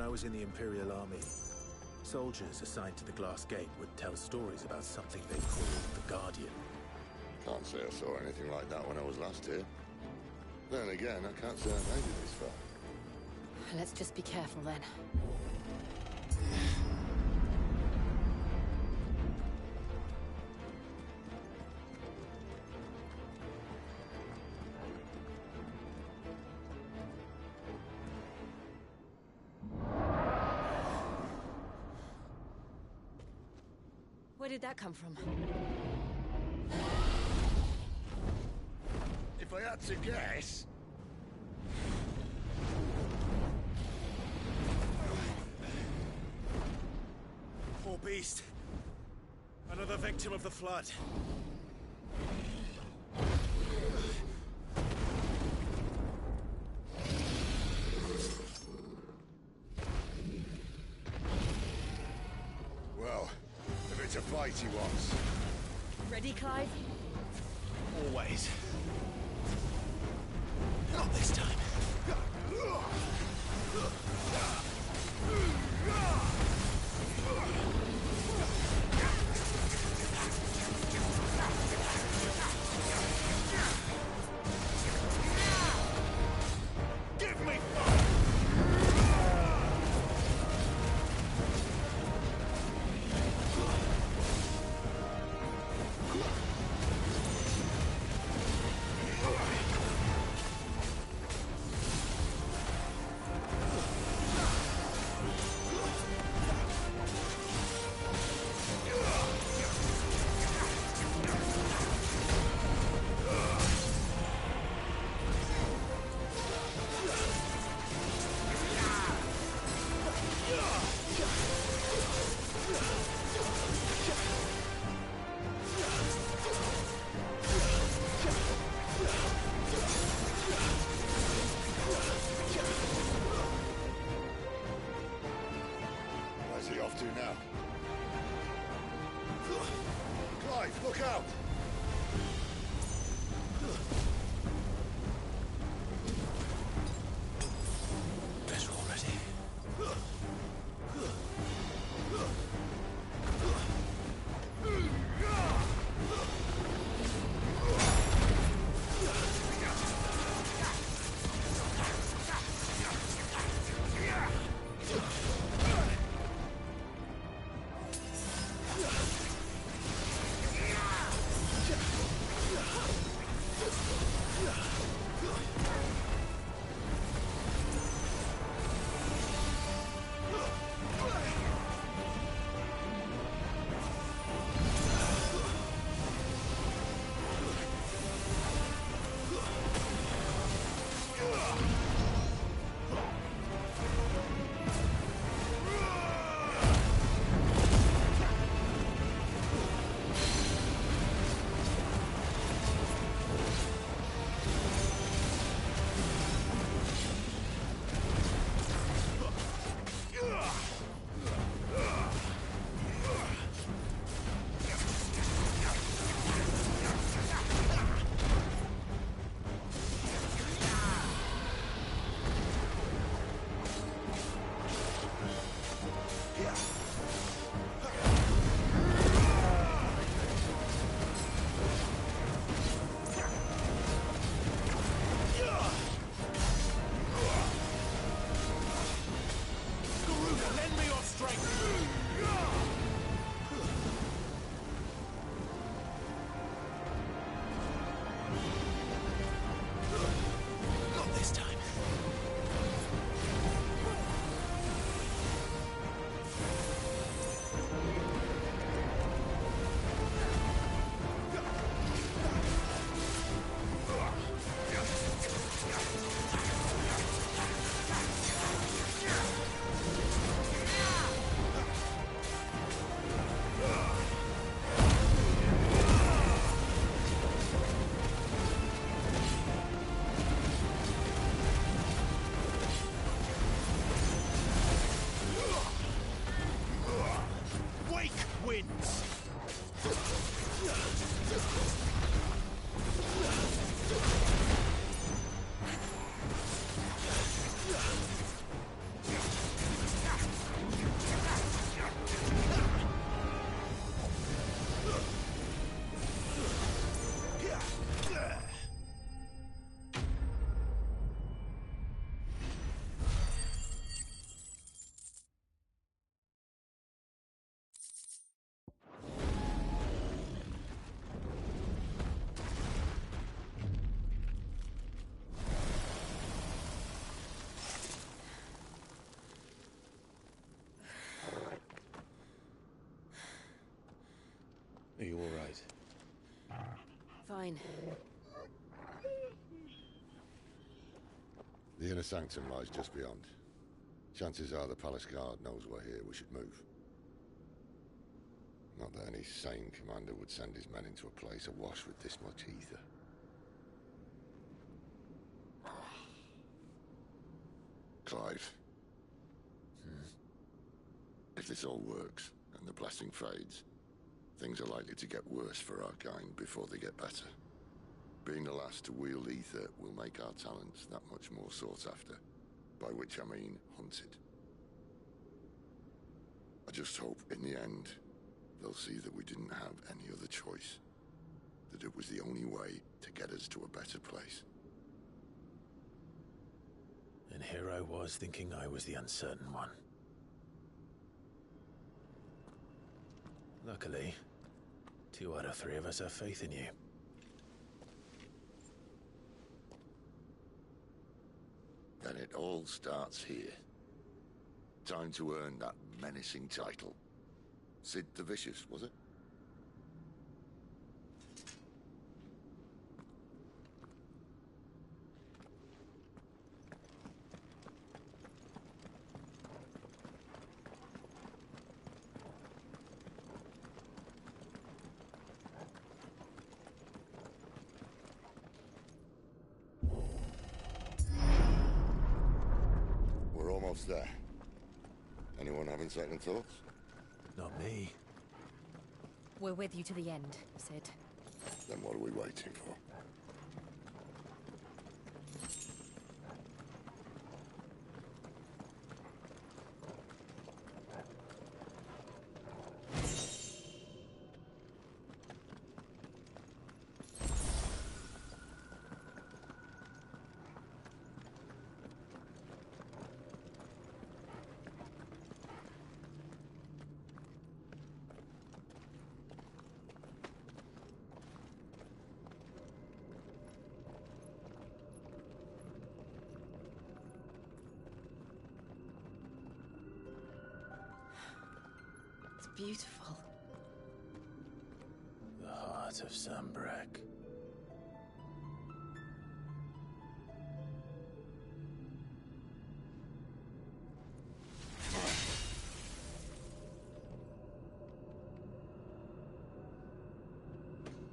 I was in the Imperial Army, soldiers assigned to the Glass Gate would tell stories about something they called the Guardian. Can't say I saw anything like that when I was last here. Then again, I can't say I made it this far. Let's just be careful then. Where did that come from? If I had to guess... Poor beast. Another victim of the flood. Well, if it's a fight he wants. Ready, Clive? Always. Not this time. Give me Where's he off to now? Clive, look out! Better already. Are you all right? Fine. The inner sanctum lies just beyond. Chances are the palace guard knows we're here. We should move. Not that any sane commander would send his men into a place awash with this much ether. Clive. If this all works, and the blessing fades, things are likely to get worse for our kind before they get better. Being the last to wield ether will make our talents that much more sought after, by which I mean hunted. I just hope, in the end, they'll see that we didn't have any other choice. That it was the only way to get us to a better place. And here I was thinking I was the uncertain one. Luckily, 2 out of 3 of us have faith in you. Then it all starts here. Time to earn that menacing title. Sid the Vicious, was it? We're almost there. Anyone having second thoughts? Not me. We're with you to the end, Sid. Then what are we waiting for? It's beautiful. The heart of Sambrek.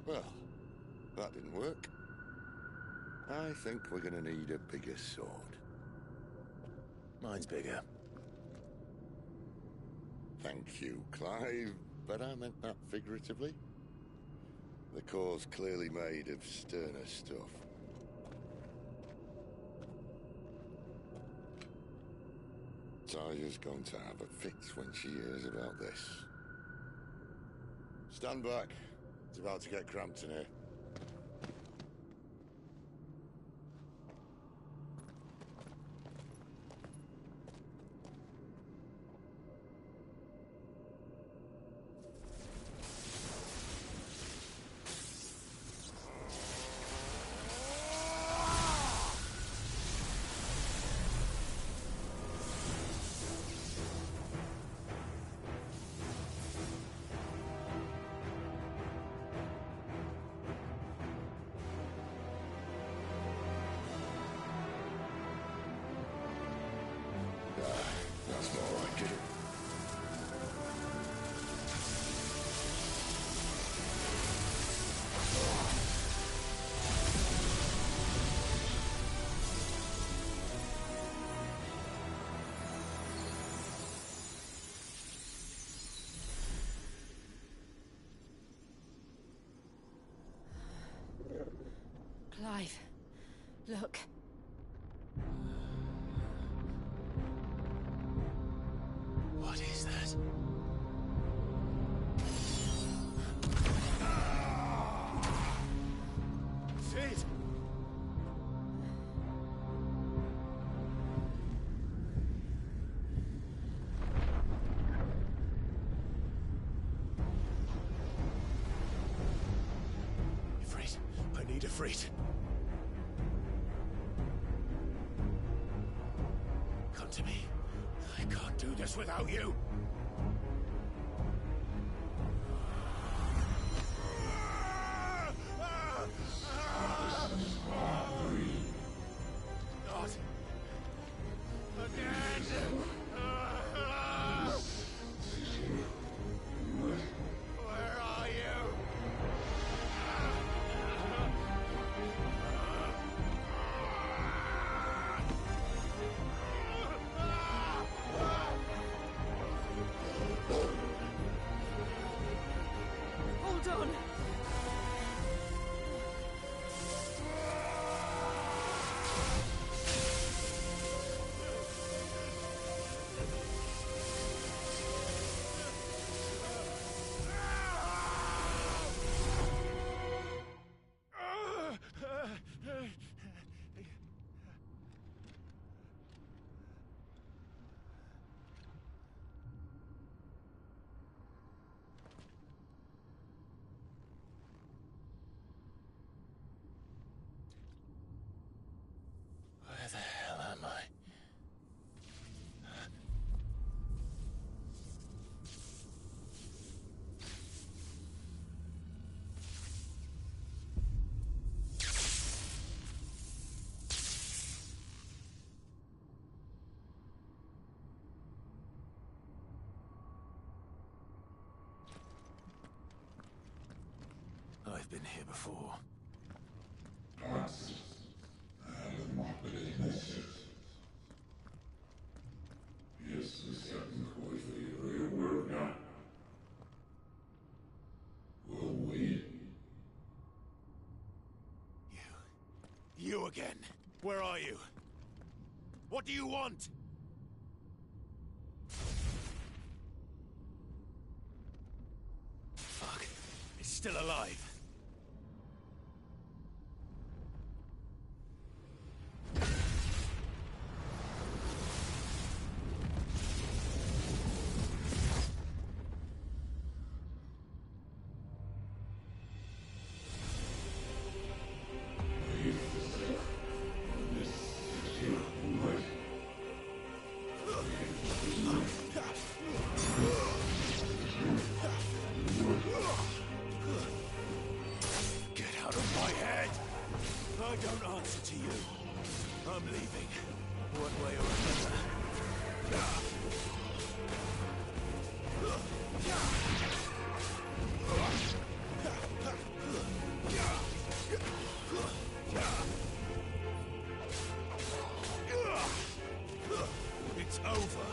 Well, that didn't work. I think we're gonna need a bigger sword. Mine's bigger. Thank you, Clive, but I meant that figuratively. The core's clearly made of sterner stuff. Taya's going to have a fit when she hears about this. Stand back. It's about to get cramped in here. That's more like it. Clive, look. What is that? Sid! Ifrit, I need Ifrit. Come to me. I can't do this without you. been here before. You again. Where are you? What do you want? Fuck. It's still alive. I don't answer to you. I'm leaving. One way or another. It's over.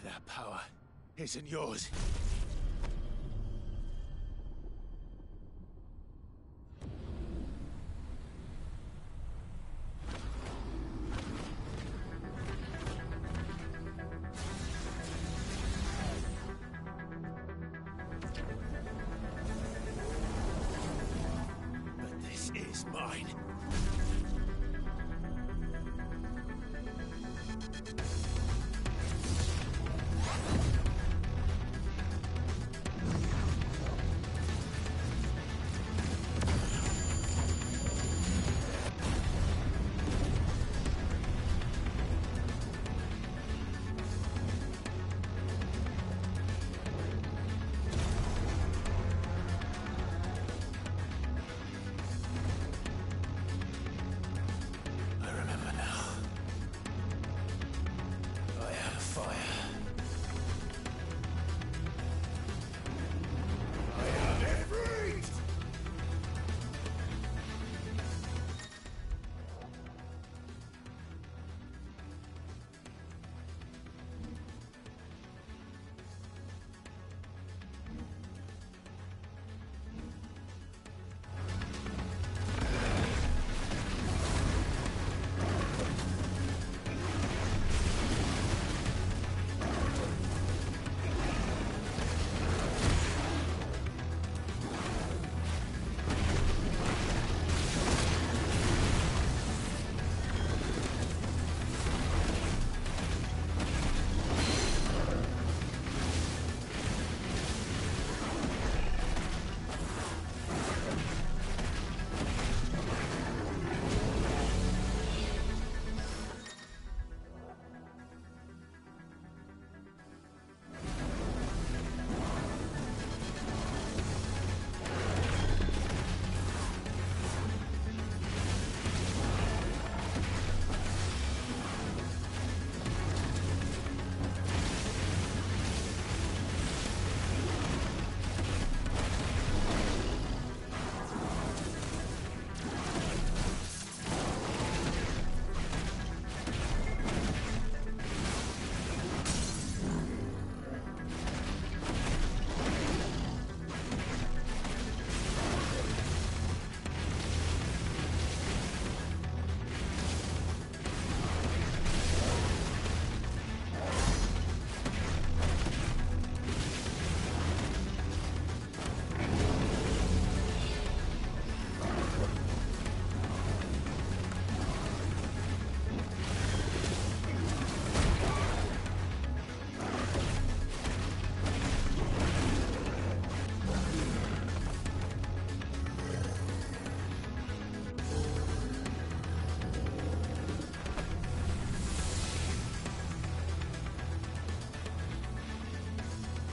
That power isn't yours. But this is mine.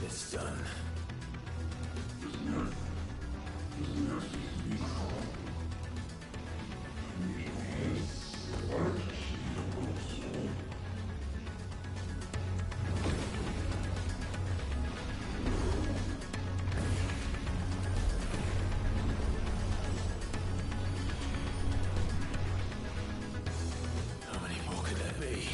It's done. How many more could there be?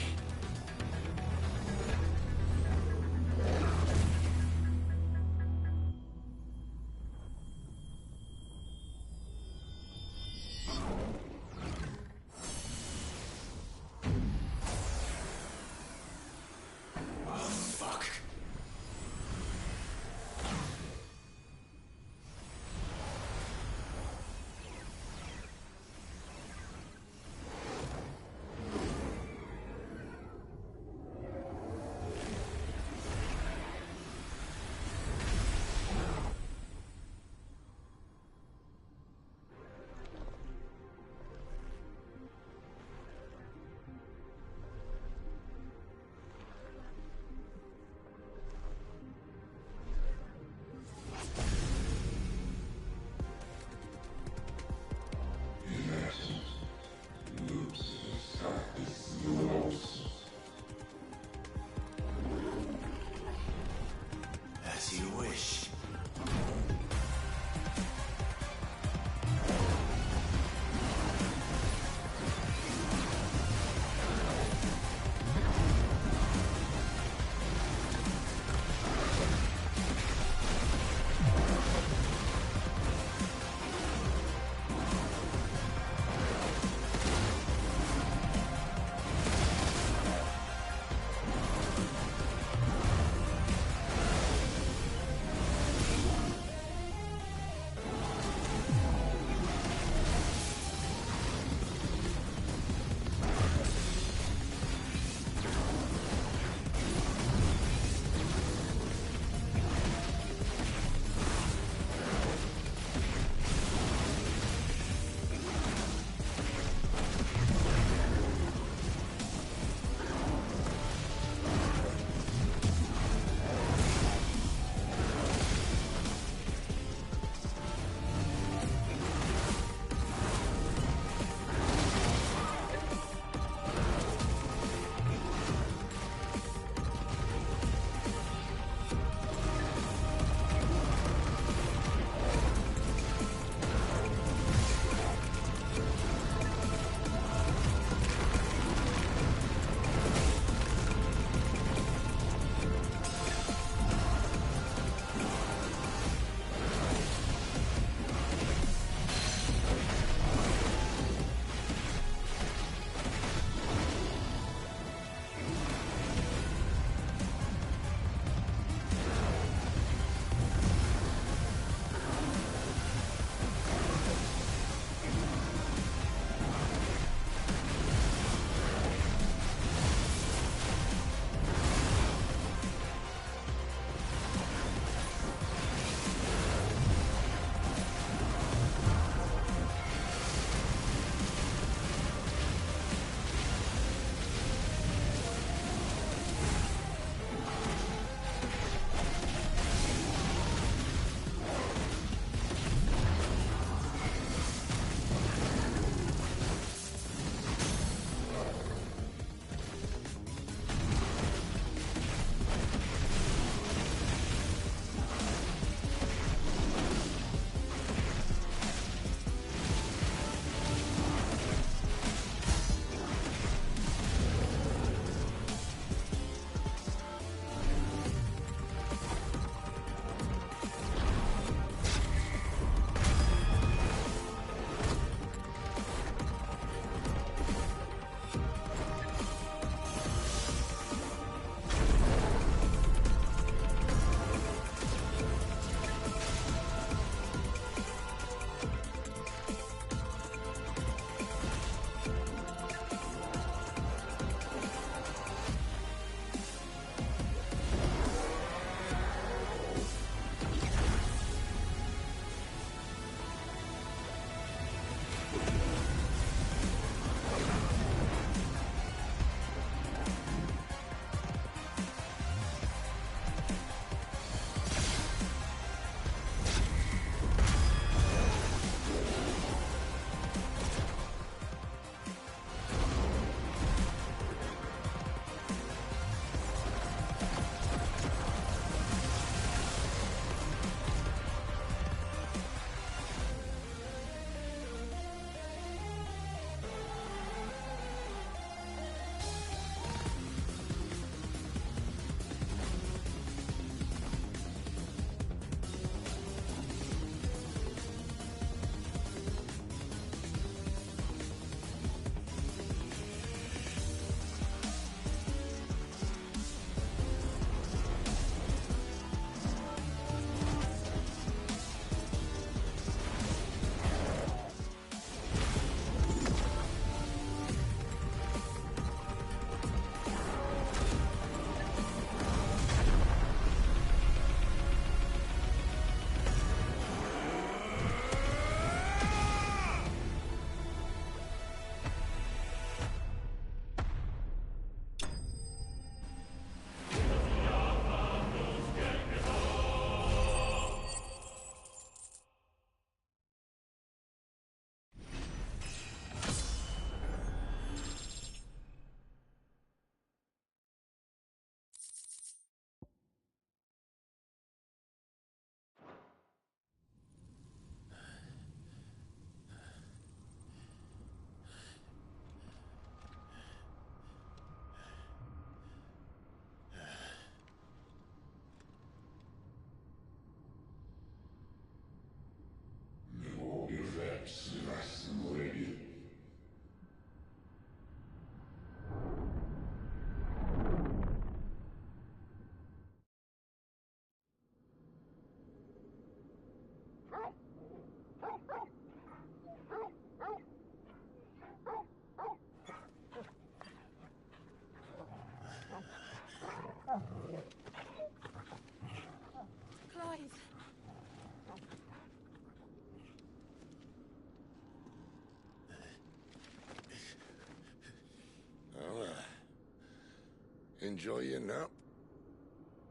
enjoy your nap?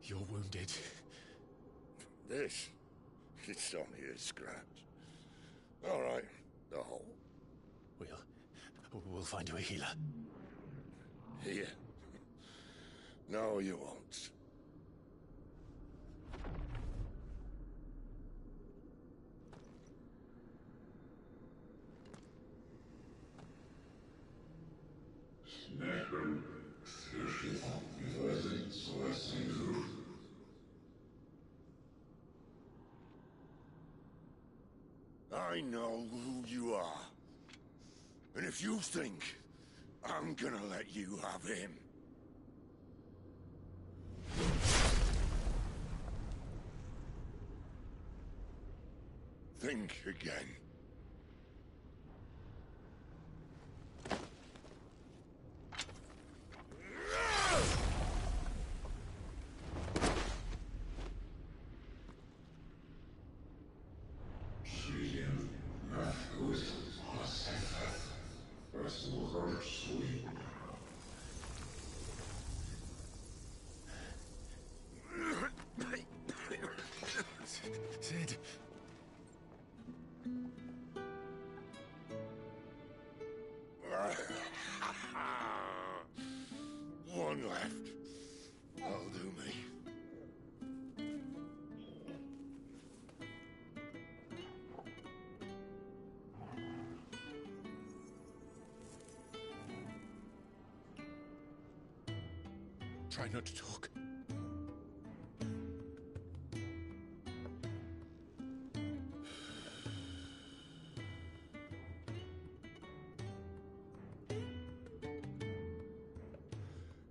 You're wounded. This? It's only a scratch. All right, the hole. We'll find you a healer. Here. No, you won't. I know who you are. And if you think I'm gonna let you have him... think again. Sid. One left. That'll do me. Try not to talk.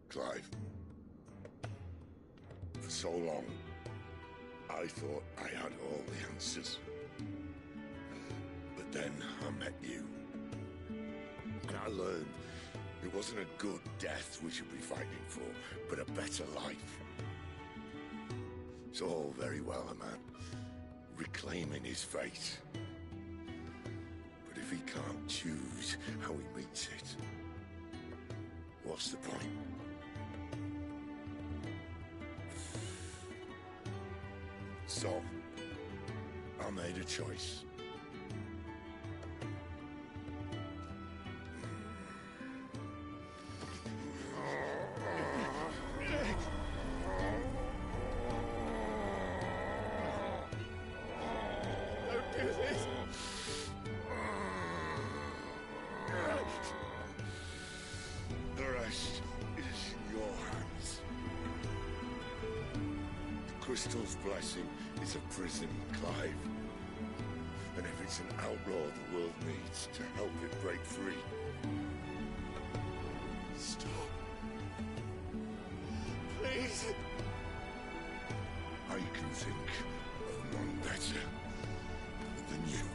Clive. For so long, I thought I had all the answers. But then I met you. And I learned it wasn't a good death we should be fighting for, but a better life. It's all very well a man reclaiming his fate. But if he can't choose how he meets it, what's the point? So, I made a choice. Don't do this! The rest is in your hands. The crystal's blessing is a prison, Clive. And if it's an outlaw the world needs to help it break free... Stop. Please. I can think of none better than you.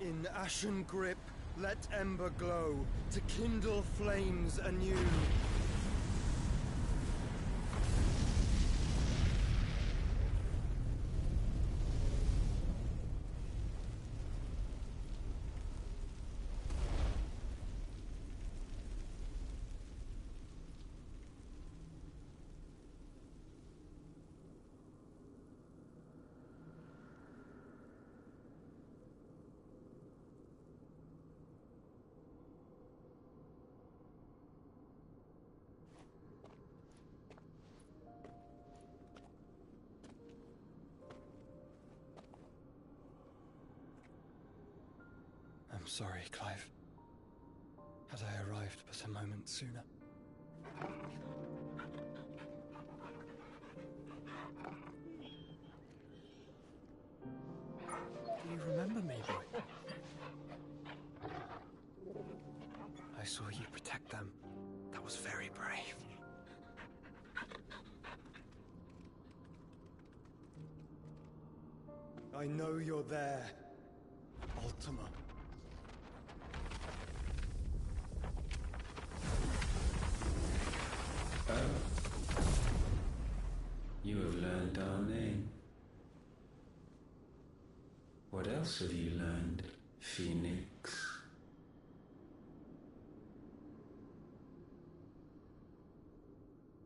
In ashen grip, let ember glow, to kindle flames anew. I'm sorry, Clive. Had I arrived but a moment sooner. Do you remember me, boy? I saw you protect them. That was very brave. I know you're there, Ultima. Oh. You have learned our name. What else have you learned, Phoenix?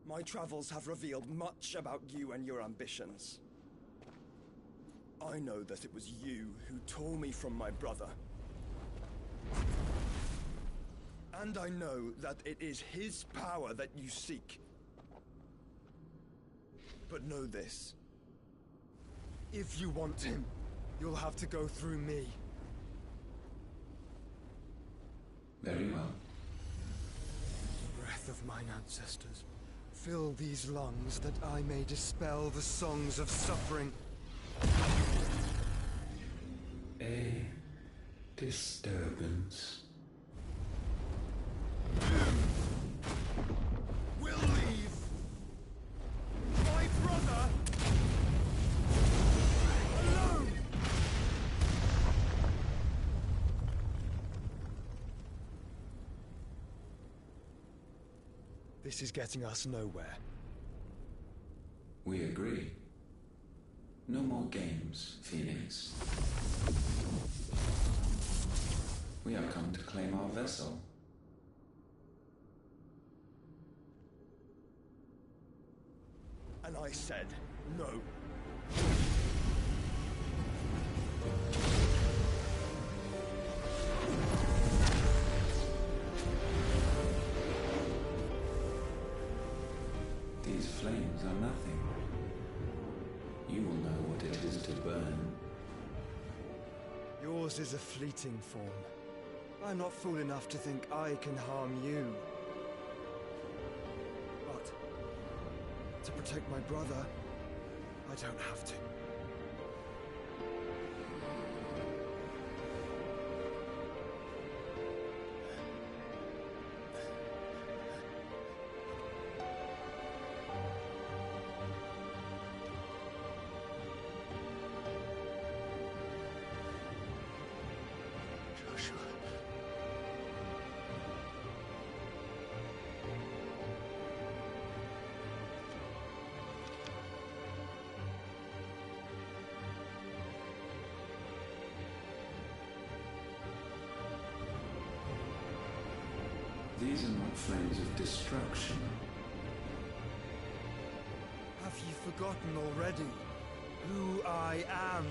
My travels have revealed much about you and your ambitions. I know that it was you who tore me from my brother. And I know that it is his power that you seek. But know this. If you want him, you'll have to go through me. Very well. Breath of mine ancestors, fill these lungs that I may dispel the songs of suffering. A disturbance. We'll leave my brother alone. This is getting us nowhere. We agree. No more games, Phoenix. We have come to claim our vessel. And I said no. These flames are nothing. You will know what it is to burn. Yours is a fleeting form. I'm not fool enough to think I can harm you. But to protect my brother, I don't have to. These are not flames of destruction. Have you forgotten already who I am?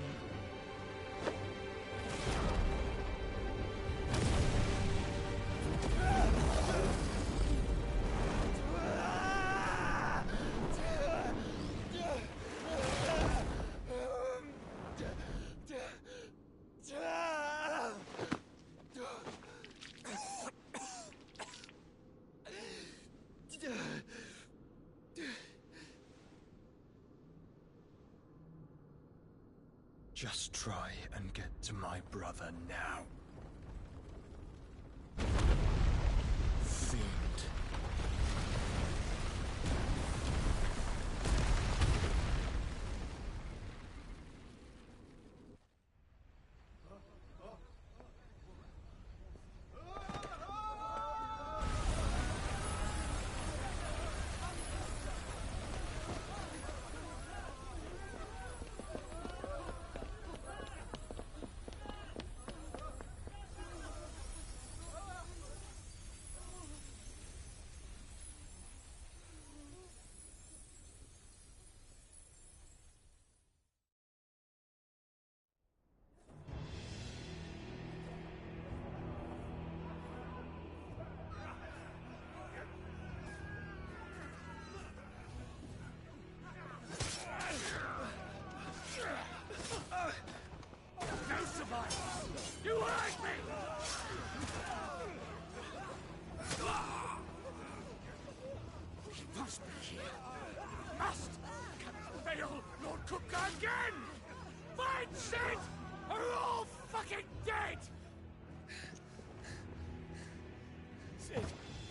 Just try and get to my brother now. Fiend. cook again! Find Sid! Are all fucking dead! Sid,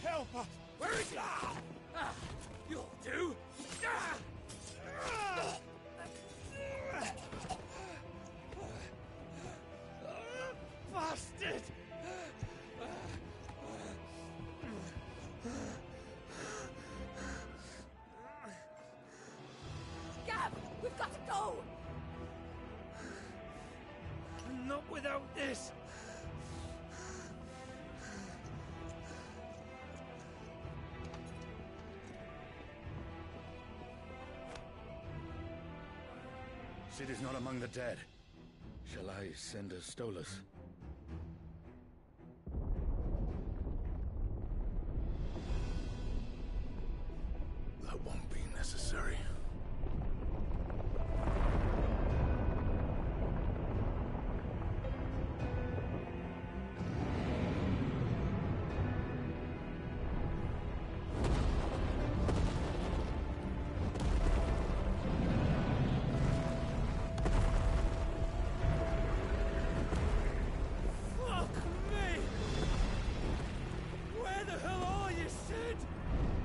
help us! Where is he? You'll do! Bastard! Gav, we've got to go! Not without this! Sid is not among the dead. Shall I send a Stolas? That won't be necessary. Fuck me! Where the hell are you, Sid?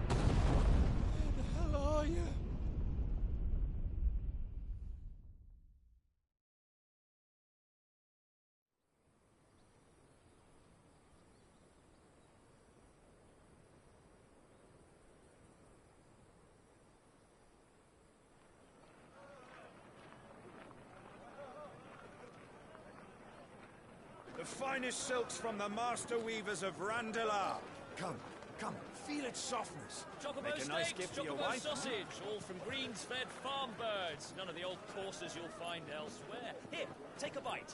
Where the hell are you? The finest silks from the master weavers of Randalar. Come, come, feel its softness. Chocobo Make a nice steaks, gift for your chocobo wife. sausage, all from greens-fed farm birds. None of the old courses you'll find elsewhere. Here, take a bite.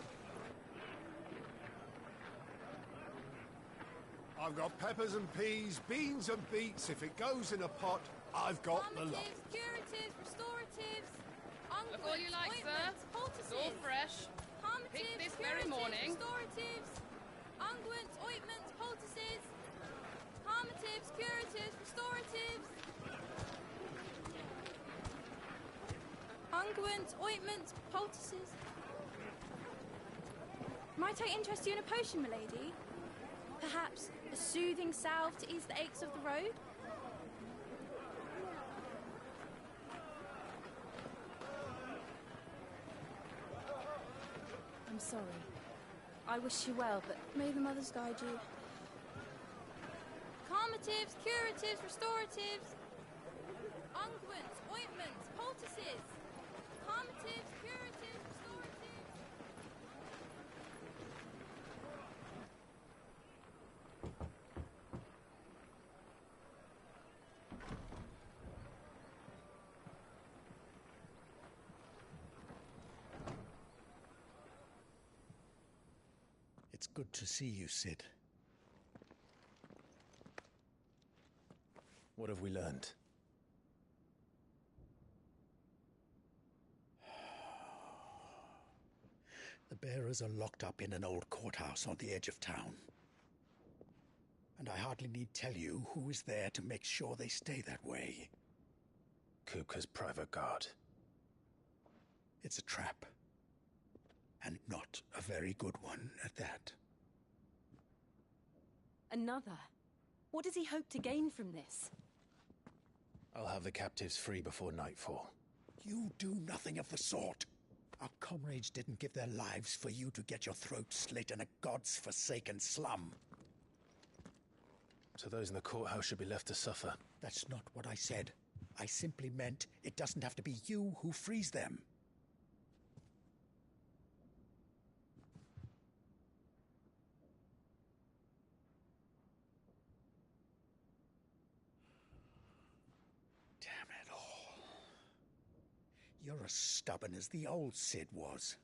I've got peppers and peas, beans and beets. If it goes in a pot, I've got the lot. Curatives, restoratives, Look all you like, sir. It's all fresh. Picked this very morning. Restoratives, unguents, ointments, poultices, calmatives, curatives, restoratives. Unguents, ointments, poultices. Might I interest you in a potion, milady? Perhaps a soothing salve to ease the aches of the road? I'm sorry. I wish you well, but may the mothers guide you. Calmatives, curatives, restoratives, unguents, ointments, poultices. Calmatives, curatives, restoratives. It's good to see you, Sid. What have we learned? The bearers are locked up in an old courthouse on the edge of town. And I hardly need tell you who is there to make sure they stay that way. Kupka's private guard. It's a trap. And not a very good one at that. Another? What does he hope to gain from this? I'll have the captives free before nightfall. You do nothing of the sort. Our comrades didn't give their lives for you to get your throat slit in a god's-forsaken slum. So those in the courthouse should be left to suffer. That's not what I said. I simply meant it doesn't have to be you who frees them. Damn it all. You're as stubborn as the old Sid was.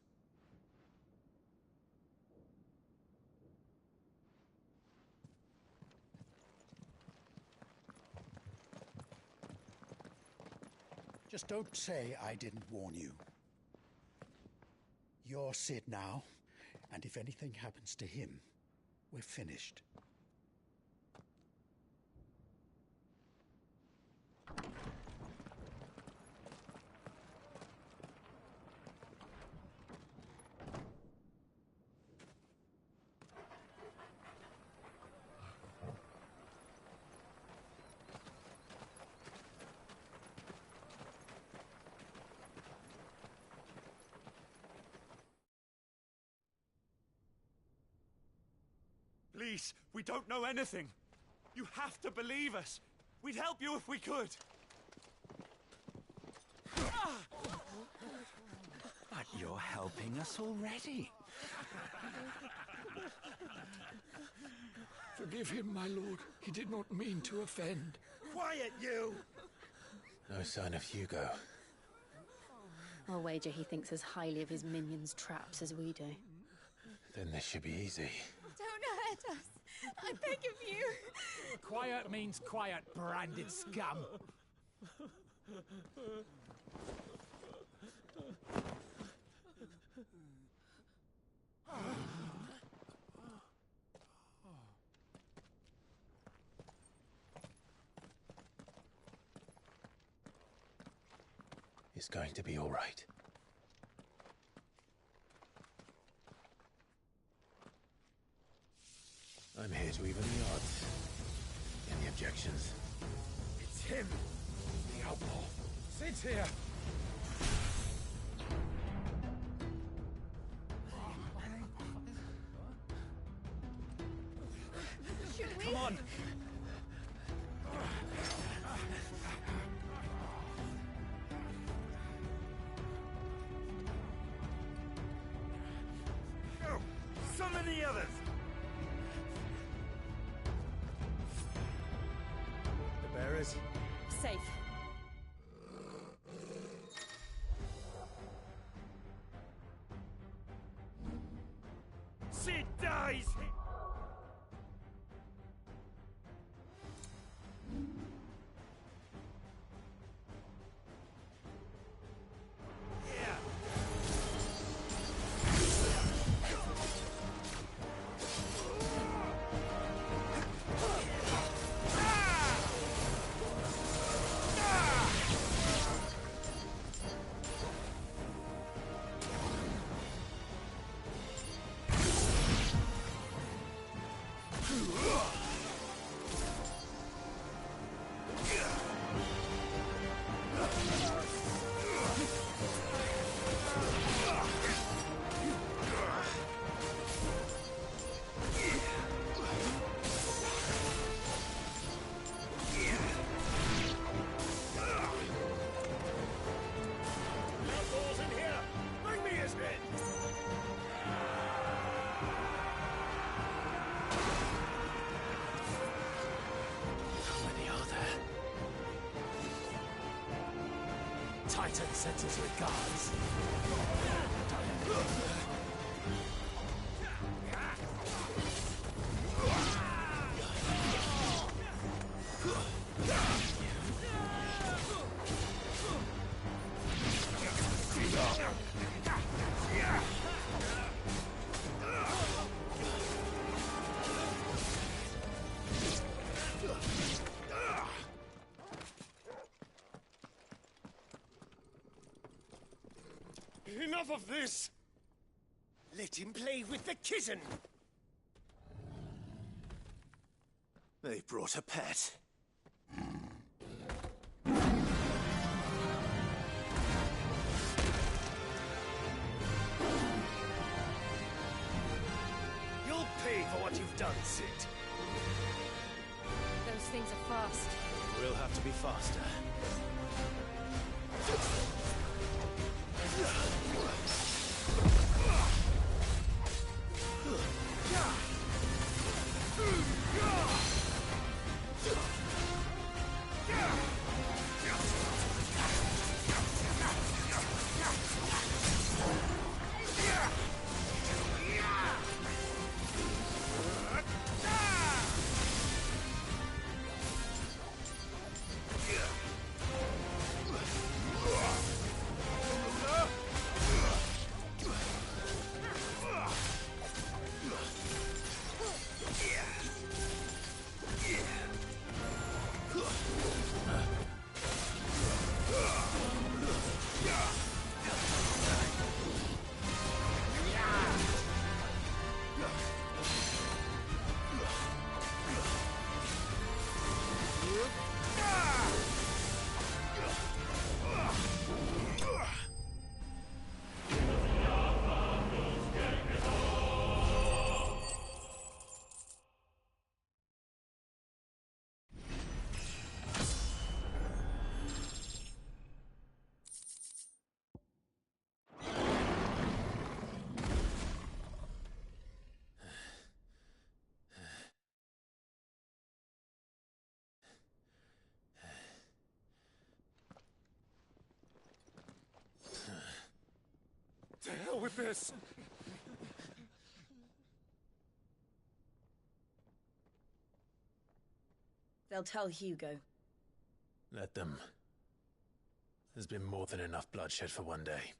Just don't say I didn't warn you. You're Sid now, and if anything happens to him, we're finished. Please, we don't know anything. You have to believe us. We'd help you if we could. But you're helping us already. Forgive him, my lord. He did not mean to offend. Quiet, you! No sign of Hugo. I'll wager he thinks as highly of his minions' traps as we do. Then this should be easy. Don't hurt us. I beg of you. Quiet means quiet, branded scum. It's going to be all right. I'm here to even the odds. Any objections? It's him, the outlaw. Sit here. Should we? Come on. Go! Summon the others! The bearers. Safe. Sid dies! Titan sends his regards. Enough of this! Let him play with the kitten! They've brought a pet. You'll pay for what you've done, Sid. Those things are fast. We'll have to be faster. with this. They'll tell Hugo. Let them. There's been more than enough bloodshed for one day.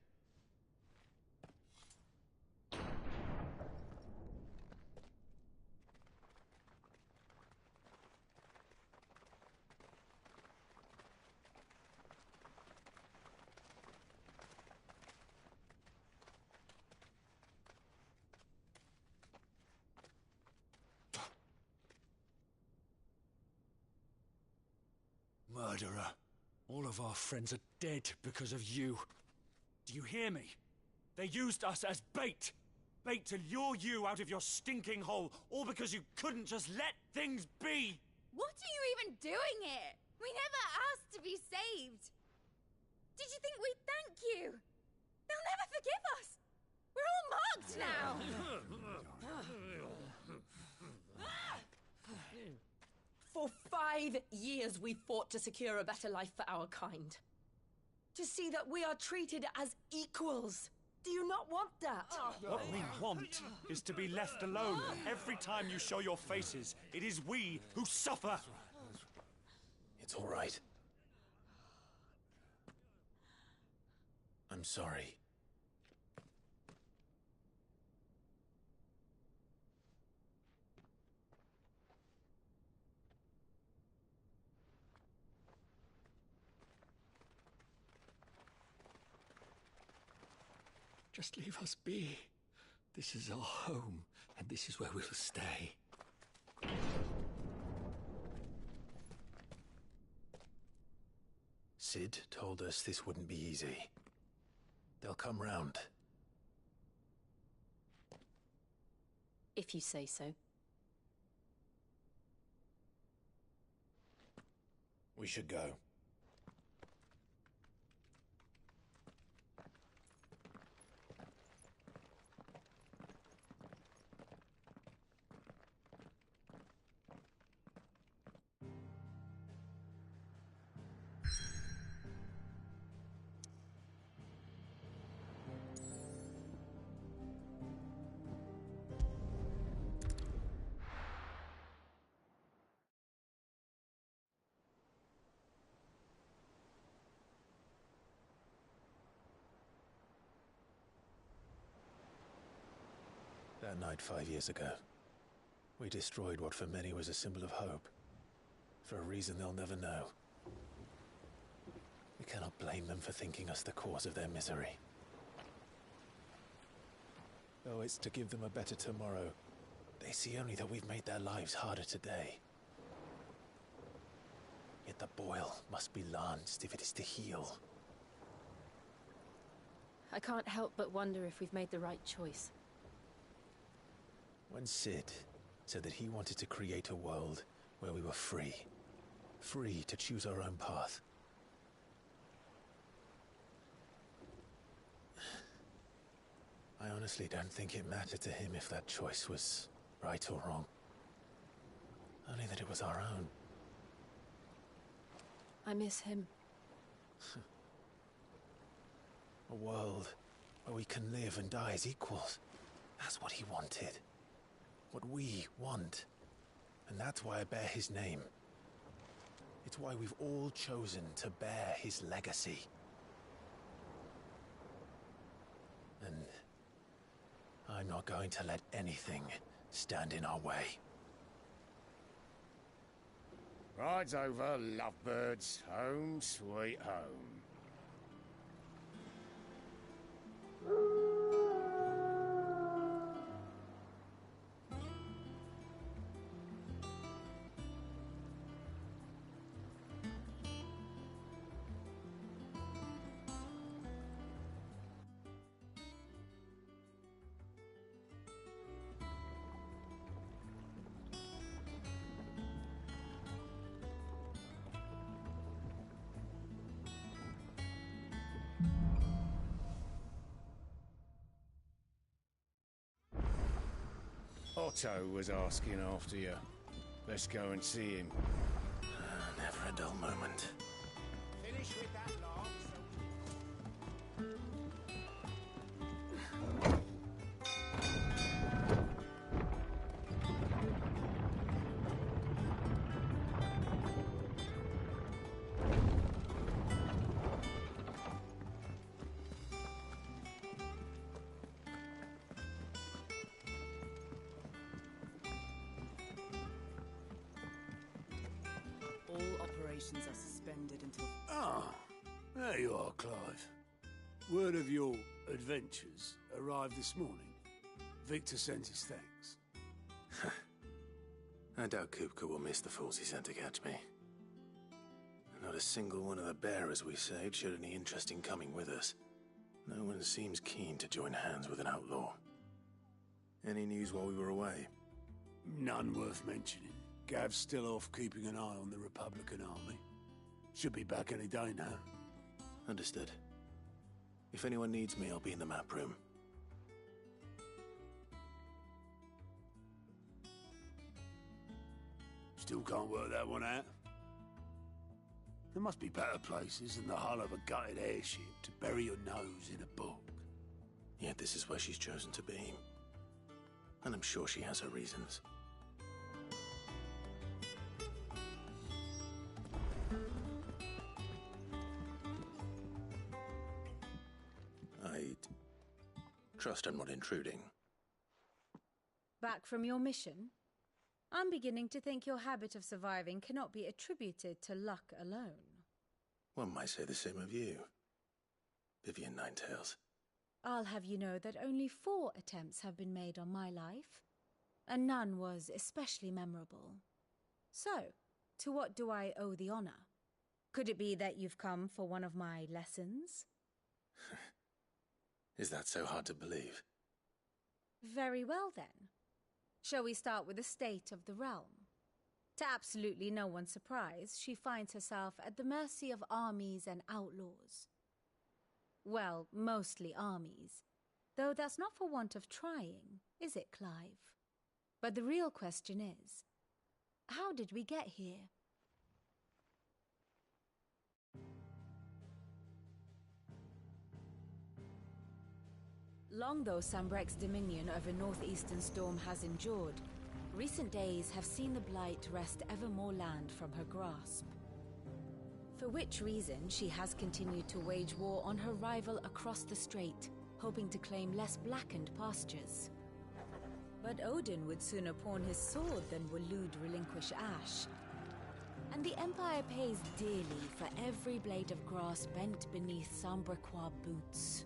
Murderer. All of our friends are dead because of you. Do you hear me? They used us as bait. Bait to lure you out of your stinking hole, all because you couldn't just let things be. What are you even doing here? We never asked to be saved. Did you think we'd thank you? They'll never forgive us. We're all marked now. For 5 years we fought to secure a better life for our kind. To see that we are treated as equals. Do you not want that? What we want is to be left alone. Every time you show your faces, it is we who suffer. It's all right. I'm sorry. Just leave us be. This is our home, and this is where we'll stay. Sid told us this wouldn't be easy. They'll come round. If you say so. We should go. That night 5 years ago, we destroyed what for many was a symbol of hope. For a reason they'll never know. We cannot blame them for thinking us the cause of their misery. Though it's to give them a better tomorrow, they see only that we've made their lives harder today. Yet the boil must be lanced if it is to heal. I can't help but wonder if we've made the right choice. When Sid said that he wanted to create a world where we were free. Free to choose our own path. I honestly don't think it mattered to him if that choice was right or wrong. Only that it was our own. I miss him. A world where we can live and die as equals. That's what he wanted. What we want. And that's why I bear his name. It's why we've all chosen to bear his legacy. And I'm not going to let anything stand in our way. Ride's over, lovebirds. Home sweet home. Otto was asking after you. Let's go and see him. Never a dull moment. Finish with that, Lance. operations are suspended until... Ah, there you are, Clive. Word of your adventures arrived this morning. Victor sends his thanks. I doubt Kupka will miss the fools he sent to catch me. Not a single one of the bearers we saved showed any interest in coming with us. No one seems keen to join hands with an outlaw. Any news while we were away? None worth mentioning. Gav's still off keeping an eye on the Republican army. Should be back any day now. Understood. If anyone needs me, I'll be in the map room. Still can't work that one out. There must be better places than the hull of a gutted airship to bury your nose in a book. Yet this is where she's chosen to be. And I'm sure she has her reasons. I'd trust I'm not intruding. Back from your mission? I'm beginning to think your habit of surviving cannot be attributed to luck alone. One might say the same of you, Vivian Ninetails. I'll have you know that only 4 attempts have been made on my life, and none was especially memorable. So, to what do I owe the honor? Could it be that you've come for one of my lessons? Is that so hard to believe? Very well, then. Shall we start with the state of the realm? To absolutely no one's surprise, she finds herself at the mercy of armies and outlaws. Well, mostly armies. Though that's not for want of trying, is it, Clive? But the real question is, how did we get here? Long though Sambrek's dominion over northeastern Storm has endured, recent days have seen the Blight wrest ever more land from her grasp. For which reason she has continued to wage war on her rival across the strait, hoping to claim less blackened pastures. But Odin would sooner pawn his sword than Waloed relinquish Ash. And the Empire pays dearly for every blade of grass bent beneath Sambrequois boots.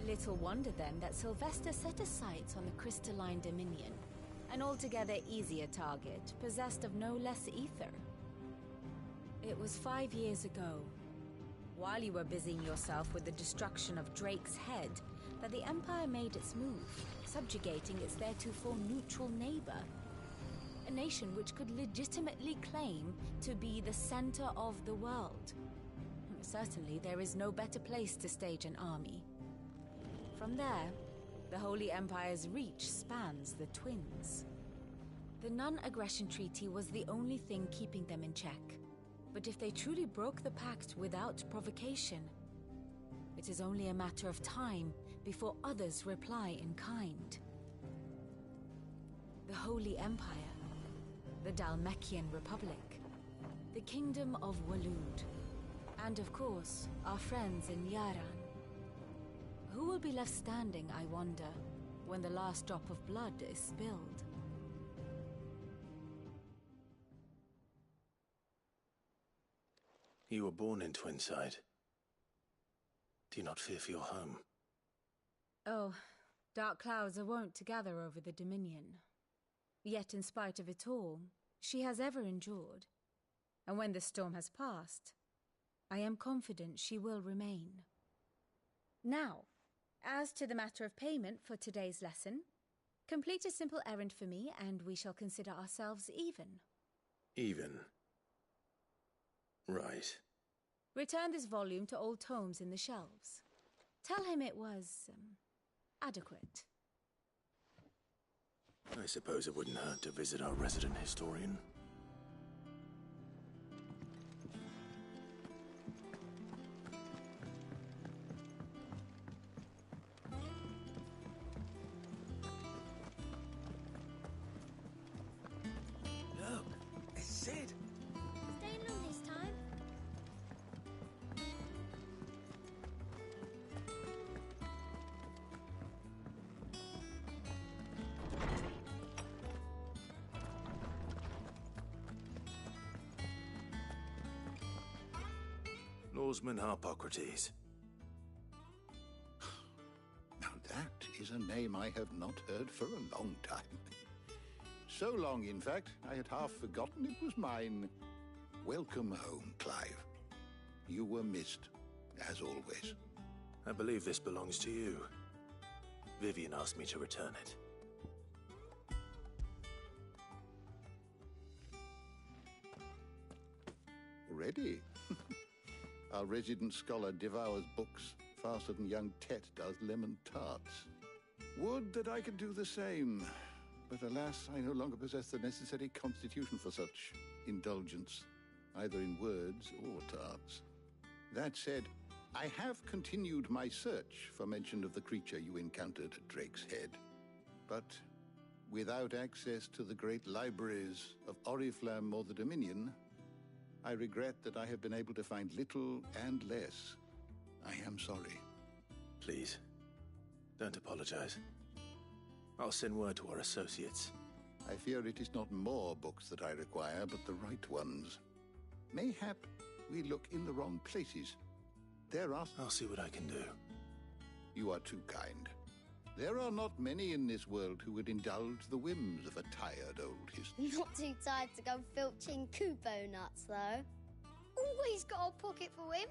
Little wonder then that Sylvester set his sights on the crystalline dominion, an altogether easier target, possessed of no less ether. It was 5 years ago, while you were busying yourself with the destruction of Drake's head, that the Empire made its move, subjugating its theretofore neutral neighbor. A nation which could legitimately claim to be the center of the world. Certainly there is no better place to stage an army. From there, the Holy Empire's reach spans the Twins. The non-aggression treaty was the only thing keeping them in check. But if they truly broke the pact without provocation, it is only a matter of time before others reply in kind. The Holy Empire, the Dhalmekian Republic, the Kingdom of Waloed, and of course, our friends in Yaran. Who will be left standing, I wonder, when the last drop of blood is spilled? You were born in Twinside. Do you not fear for your home? Oh, dark clouds are wont to gather over the Dominion. Yet in spite of it all, she has ever endured. And when the storm has passed, I am confident she will remain. Now, as to the matter of payment for today's lesson, complete a simple errand for me and we shall consider ourselves even. Even? Right. Return this volume to old tomes in the shelves. Tell him it was, adequate. I suppose it wouldn't hurt to visit our resident historian. Look, it's Sid. Staying long this time? Oarsman Harpocrates. Now that is a name I have not heard for a long time. So long, in fact, I had half forgotten it was mine. Welcome home, Clive. You were missed, as always. I believe this belongs to you. Vivian asked me to return it. Ready? Our resident scholar devours books faster than young Tet does lemon tarts. Would that I could do the same. But alas, I no longer possess the necessary constitution for such indulgence, either in words or tarts. That said, I have continued my search for mention of the creature you encountered at Drake's Head. But without access to the great libraries of Oriflamme or the Dominion, I regret that I have been able to find little and less. I am sorry. Please, don't apologize. I'll send word to our associates. I fear it is not more books that I require, but the right ones. Mayhap we look in the wrong places. I'll see what I can do. You are too kind. There are not many in this world who would indulge the whims of a tired old history. Not too tired to go filching Kupo nuts, though. Always got a pocket for him.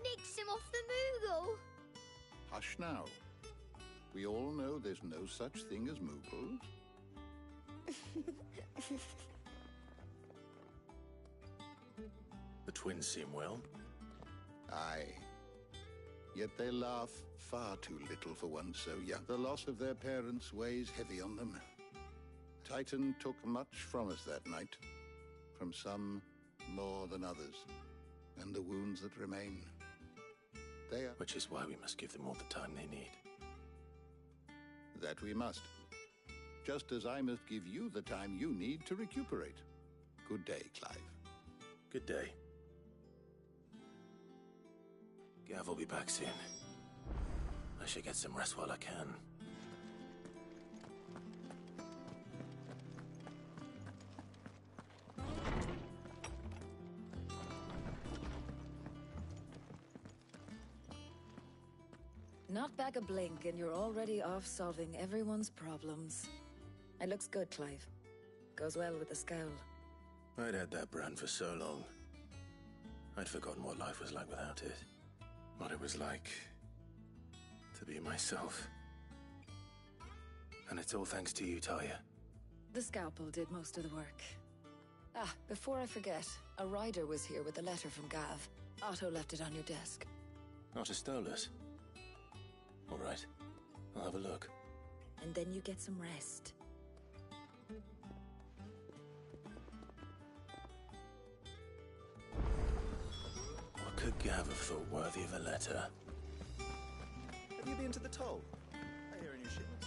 Nicks him off the Moogle. Hush now. We all know there's no such thing as Moogles. The twins seem well. Aye. Yet they laugh far too little for one so young. The loss of their parents weighs heavy on them. Titan took much from us that night. From some more than others. And the wounds that remain. They are... Which is why we must give them all the time they need. That we must. Just as I must give you the time you need to recuperate. Good day, Clive. Good day. Gav will be back soon. I should get some rest while I can. Not back a blink and you're already off solving everyone's problems. It looks good, Clive. Goes well with the scowl. I'd had that brand for so long. I'd forgotten what life was like without it. What it was like to be myself. And it's all thanks to you, Talia. The scalpel did most of the work. Ah, before I forget, a rider was here with a letter from Gav. Otto left it on your desk. Otto stole us. All right, I'll have a look. And then you get some rest. What could Gav have thought worthy of a letter? Have you been to the toll? I hear a new shipment.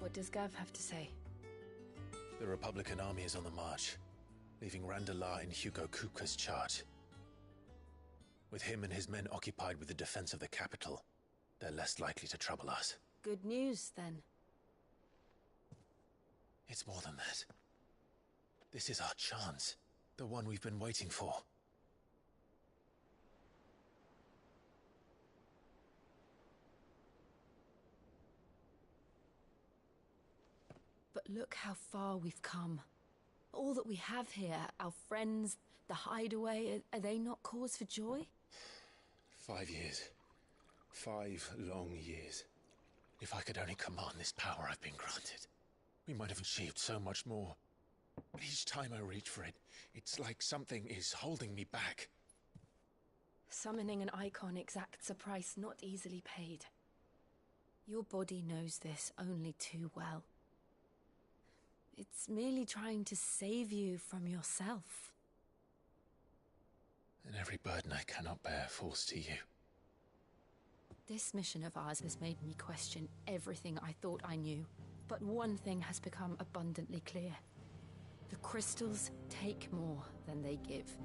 What does Gav have to say? The Republican army is on the march, leaving Randalar in Hugo Kupka's charge. With him and his men occupied with the defense of the capital, they're less likely to trouble us. Good news, then. It's more than that. This is our chance. The one we've been waiting for. But look how far we've come. All that we have here, our friends, the hideaway, are they not cause for joy? 5 years. 5 long years. If I could only command this power I've been granted, we might have achieved so much more. But each time I reach for it, it's like something is holding me back. Summoning an icon exacts a price not easily paid. Your body knows this only too well. It's merely trying to save you from yourself. And every burden I cannot bear falls to you. This mission of ours has made me question everything I thought I knew. But one thing has become abundantly clear. The crystals take more than they give.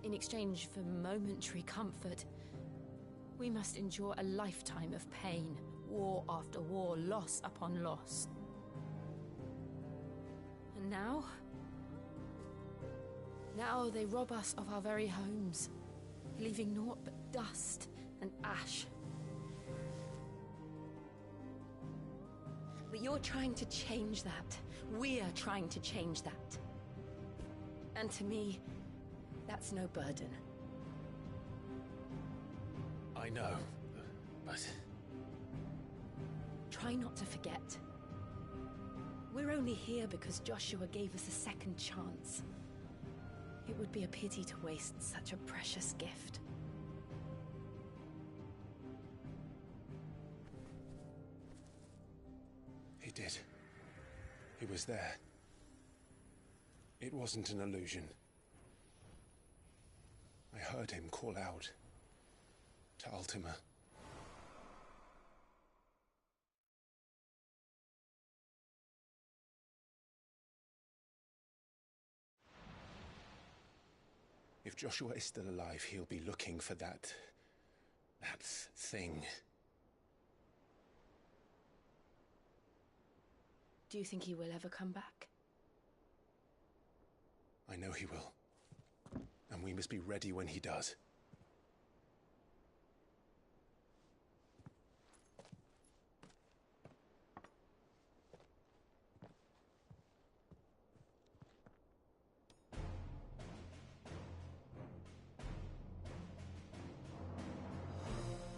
In exchange for momentary comfort, we must endure a lifetime of pain, war after war, loss upon loss. And now they rob us of our very homes, leaving naught but dust and ash. But you're trying to change that. We're trying to change that. And to me, that's no burden. I know, but... Try not to forget. We're only here because Joshua gave us a second chance. It would be a pity to waste such a precious gift. He did. He was there. It wasn't an illusion. I heard him call out to Ultima. If Joshua is still alive, he'll be looking for that thing. Do you think he will ever come back? I know he will. And we must be ready when he does.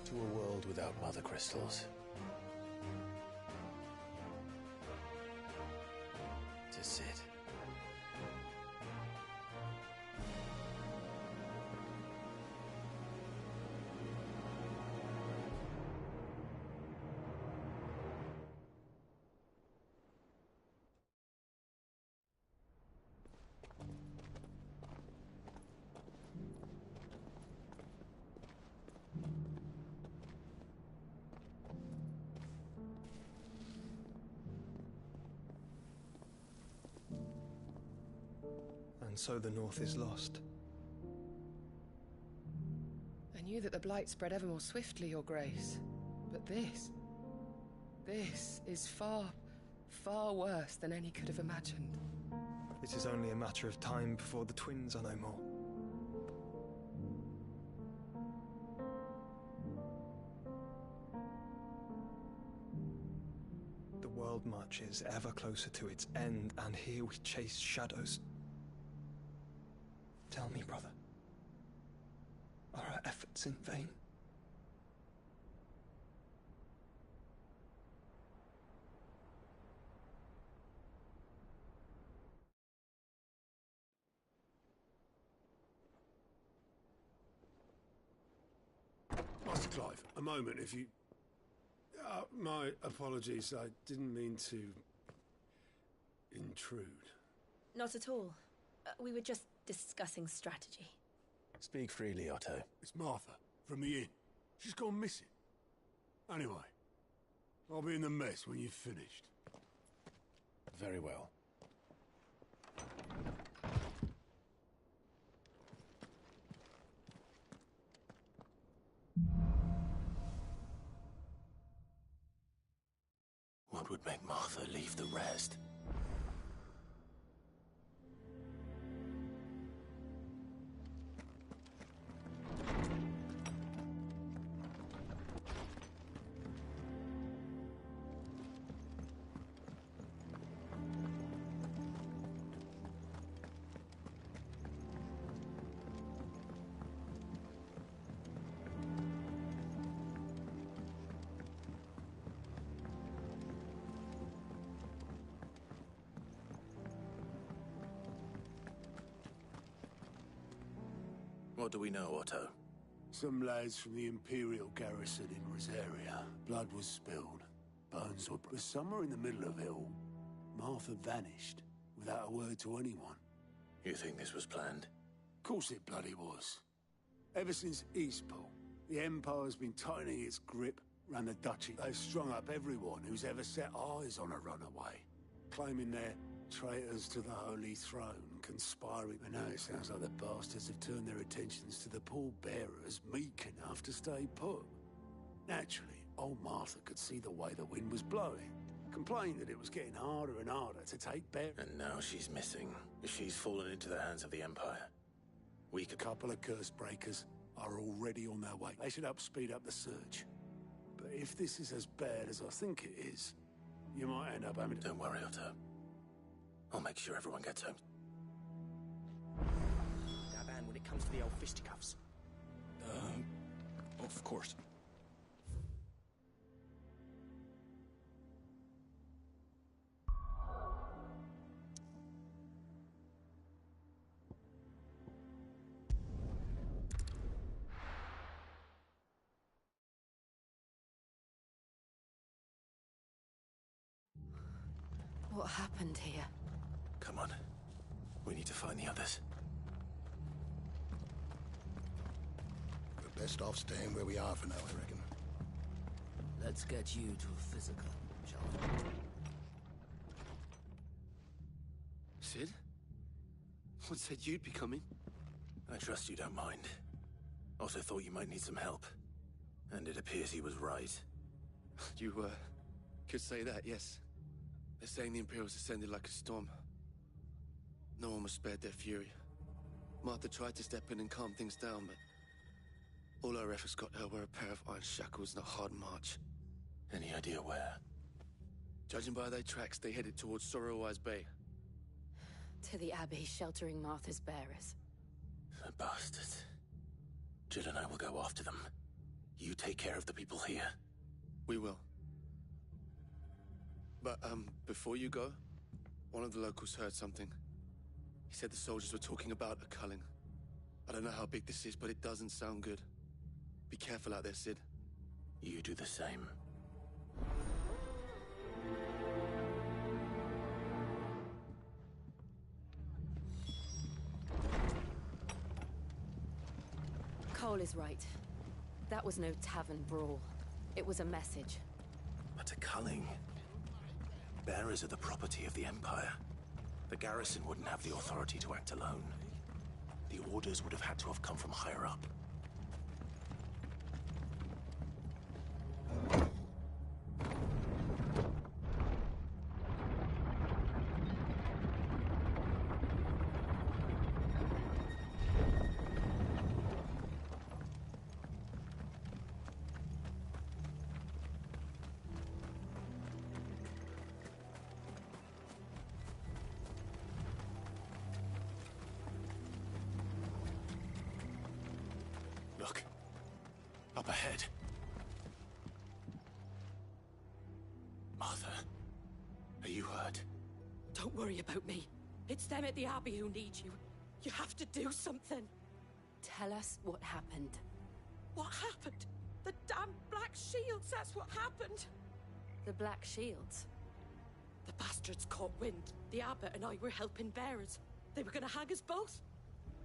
To a world without mother crystals. To Sid. And so the North is lost. I knew that the Blight spread ever more swiftly, Your Grace. But this is far, far worse than any could have imagined. It is only a matter of time before the twins are no more. The world marches ever closer to its end, and here we chase shadows. Tell me, brother, are our efforts in vain? Master Clive, a moment, if you... my apologies, I didn't mean to... intrude. Not at all. We were just discussing strategy. Speak freely, Otto. It's Martha, from the inn. She's gone missing. Anyway, I'll be in the mess when you've finished. Very well. What would make Martha leave the rest? What do we know, Otto? Some lads from the Imperial garrison in Rosaria. Blood was spilled. Bones were... But somewhere in the middle of it all, Martha vanished without a word to anyone. You think this was planned? Of course it bloody was. Ever since Eastpool, the Empire's been tightening its grip around the Duchy. They've strung up everyone who's ever set eyes on a runaway, claiming they're traitors to the Holy Throne, conspiring. But now it sounds like the bastards have turned their attentions to the pallbearers meek enough to stay put. Naturally, old Martha could see the way the wind was blowing, complained that it was getting harder and harder to take bear. And now she's missing. She's fallen into the hands of the Empire. A couple of curse breakers are already on their way. They should help speed up the search. But if this is as bad as I think it is, you might end up having to... Don't worry, Otto. I'll make sure everyone gets home. Daban, when it comes to the old fisticuffs. Of course. What happened here? Come on. We need to find the others. We're best off staying where we are for now, I reckon. Let's get you to a physical, shall we? Sid? What said you'd be coming? I trust you don't mind. Also thought you might need some help. And it appears he was right. You, could say that, yes. They're saying the Imperials ascended like a storm. No one was spared their fury. Martha tried to step in and calm things down, but all our efforts got her were a pair of iron shackles and a hard march. Any idea where? Judging by their tracks, they headed towards Sorrowwise Bay. To the Abbey sheltering Martha's bearers. The bastards. Jill and I will go after them. You take care of the people here. We will. But, before you go, one of the locals heard something. He said the soldiers were talking about a culling. I don't know how big this is, but it doesn't sound good. Be careful out there, Sid. You do the same. Cole is right. That was no tavern brawl. It was a message. But a culling. Bearers are the property of the Empire. The garrison wouldn't have the authority to act alone. The orders would have had to have come from higher up. Look. Up ahead. Martha, are you hurt? Don't worry about me. It's them at the Abbey who need you. You have to do something. Tell us what happened. What happened? The damn Black Shields, that's what happened. The Black Shields? The bastards caught wind. The Abbot and I were helping bearers. They were gonna hang us both.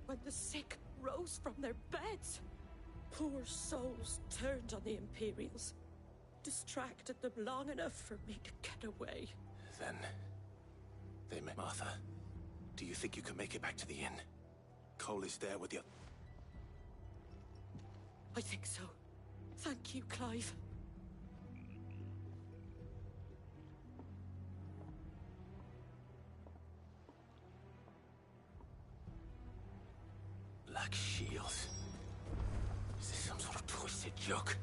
When the sick rose from their beds, poor souls turned on the Imperials. Distracted them long enough for me to get away. Then... they met Martha. Do you think you can make it back to the inn? Cole is there with you. I think so. Thank you, Clive. Black Shields. Is this some sort of twisted joke?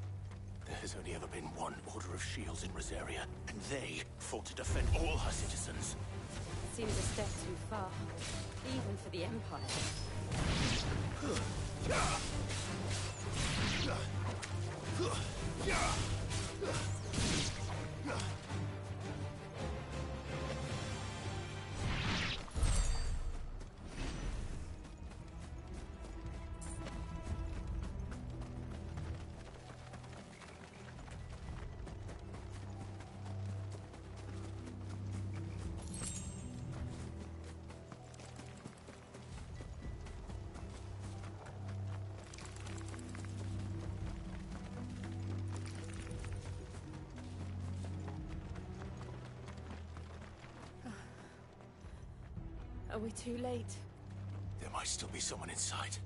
There has only ever been one Order of Shields in Rosaria, and they fought to defend all her citizens. Seems a step too far, even for the Empire. Are we too late? There might still be someone inside.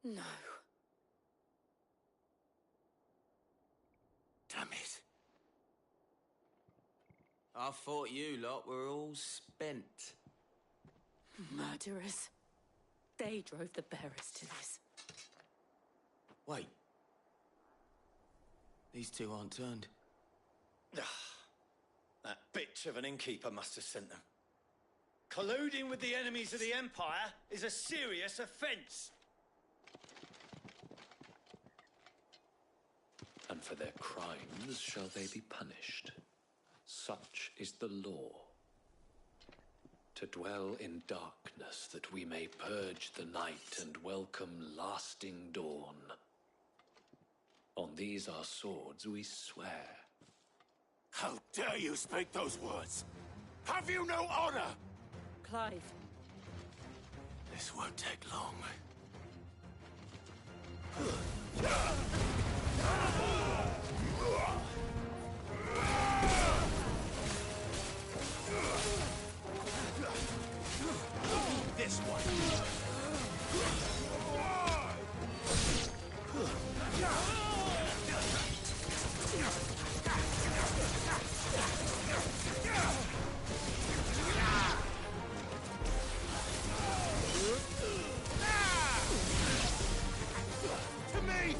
No. Damn it. I thought you lot were all spent. Murderers. They drove the bearers to this. Wait. These two aren't turned. That bitch of an innkeeper must have sent them. Colluding with the enemies of the Empire is a serious offence. And for their crimes shall they be punished. Such is the law. To dwell in darkness that we may purge the night and welcome lasting dawn. On these our swords we swear. How dare you speak those words? Have you no honor? Clive. This won't take long. This one. To me,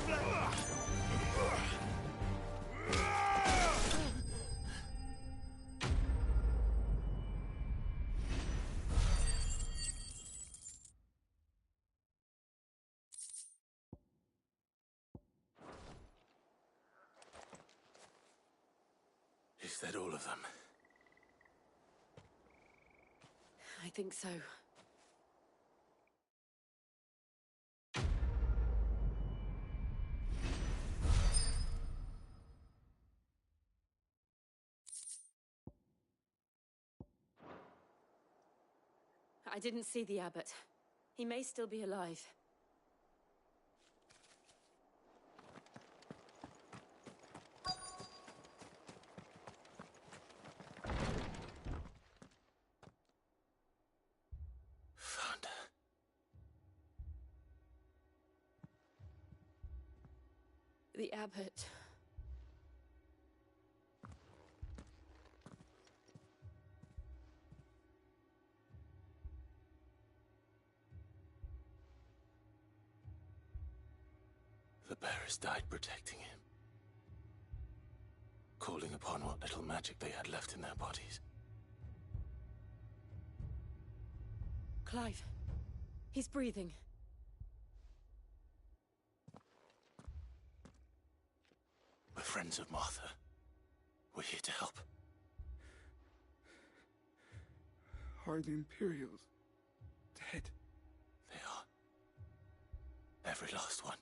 Is that all of them? I think so. I didn't see the abbot. He may still be alive. Found her. The abbot. The bearers died protecting him. Calling upon what little magic they had left in their bodies. Clive. He's breathing. We're friends of Martha. We're here to help. Are the Imperials dead? They are. Every last one.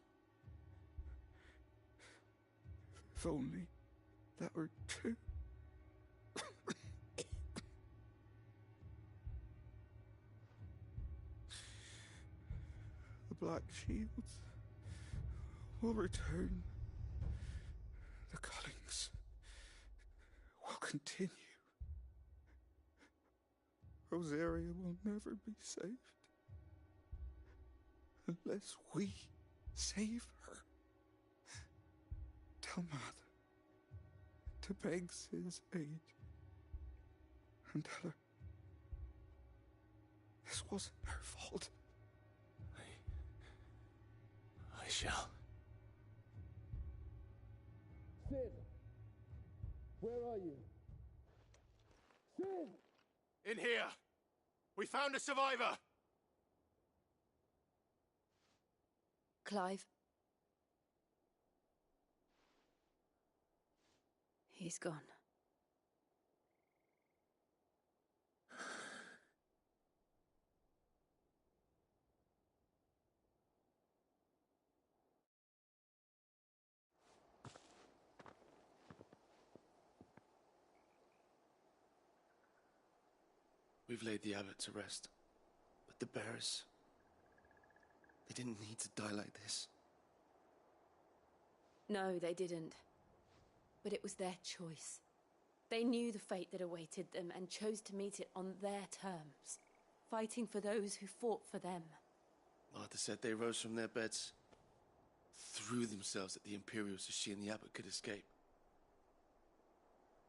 If only that were true. The Black Shields will return. The cullings will continue. Rosaria will never be saved unless we save her. Tell Mother to beg his aid and tell her this wasn't her fault. I shall. Sid! Where are you? Sid! In here! We found a survivor! Clive. He's gone. We We've laid the abbot to rest. But the bearers... they didn't need to die like this. No, they didn't. But it was their choice. They knew the fate that awaited them and chose to meet it on their terms, fighting for those who fought for them. Martha said they rose from their beds, threw themselves at the Imperials so she and the abbot could escape.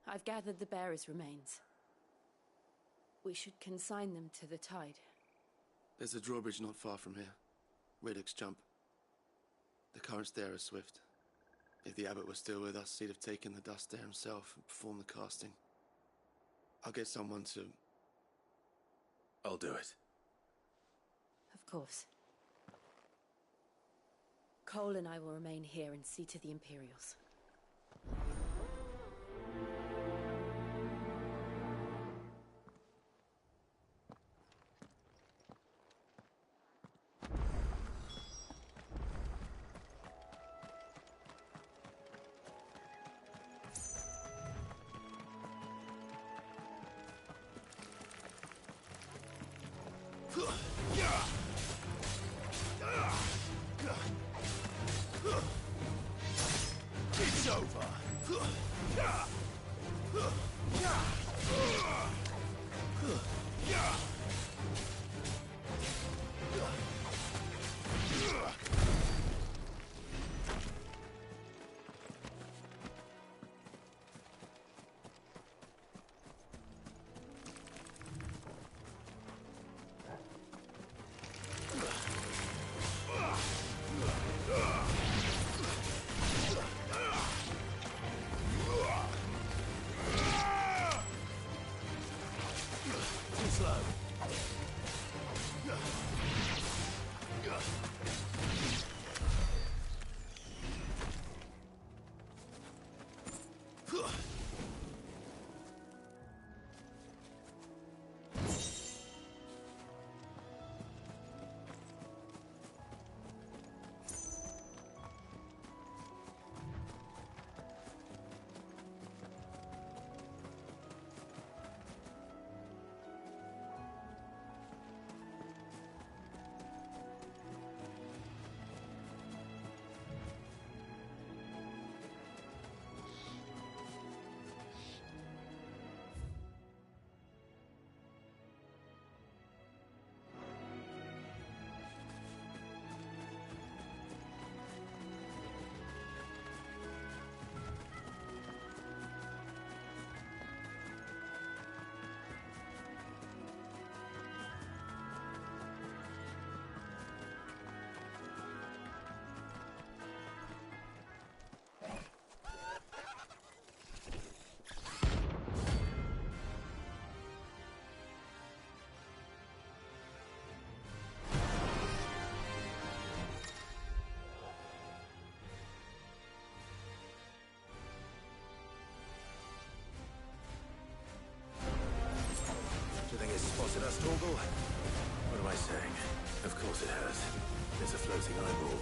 I've gathered the bearers' remains. We should consign them to the tide. There's a drawbridge not far from here. Riddick's Jump. The currents there are swift. If the abbot was still with us, he'd have taken the dust there himself and performed the casting. I'll get someone to... I'll do it. Of course. Cole and I will remain here and see to the Imperials. It's over. Do you think it's spotted us, Torgal? What am I saying? Of course it has. It's a floating eyeball.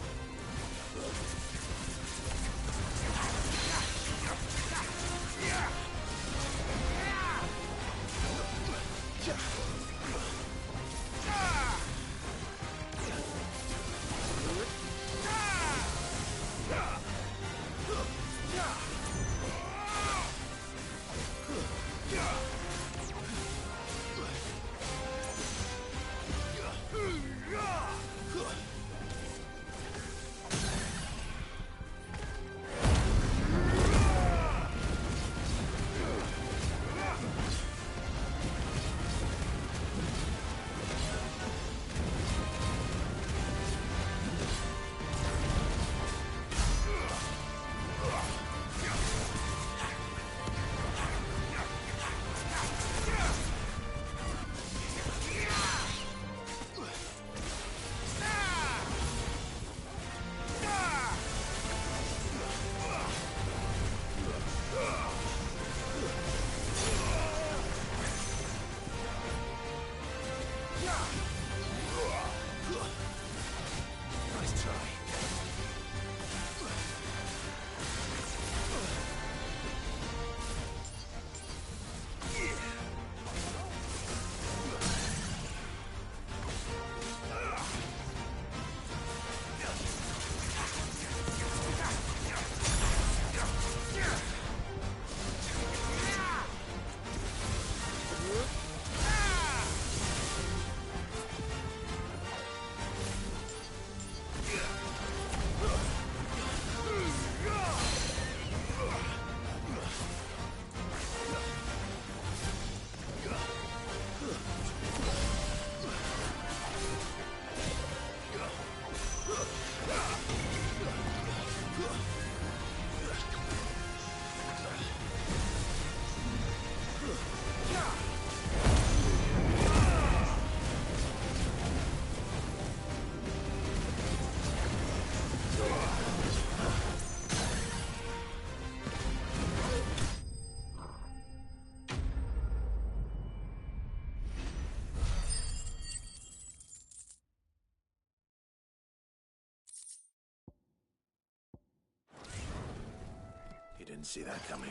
Didn't see that coming.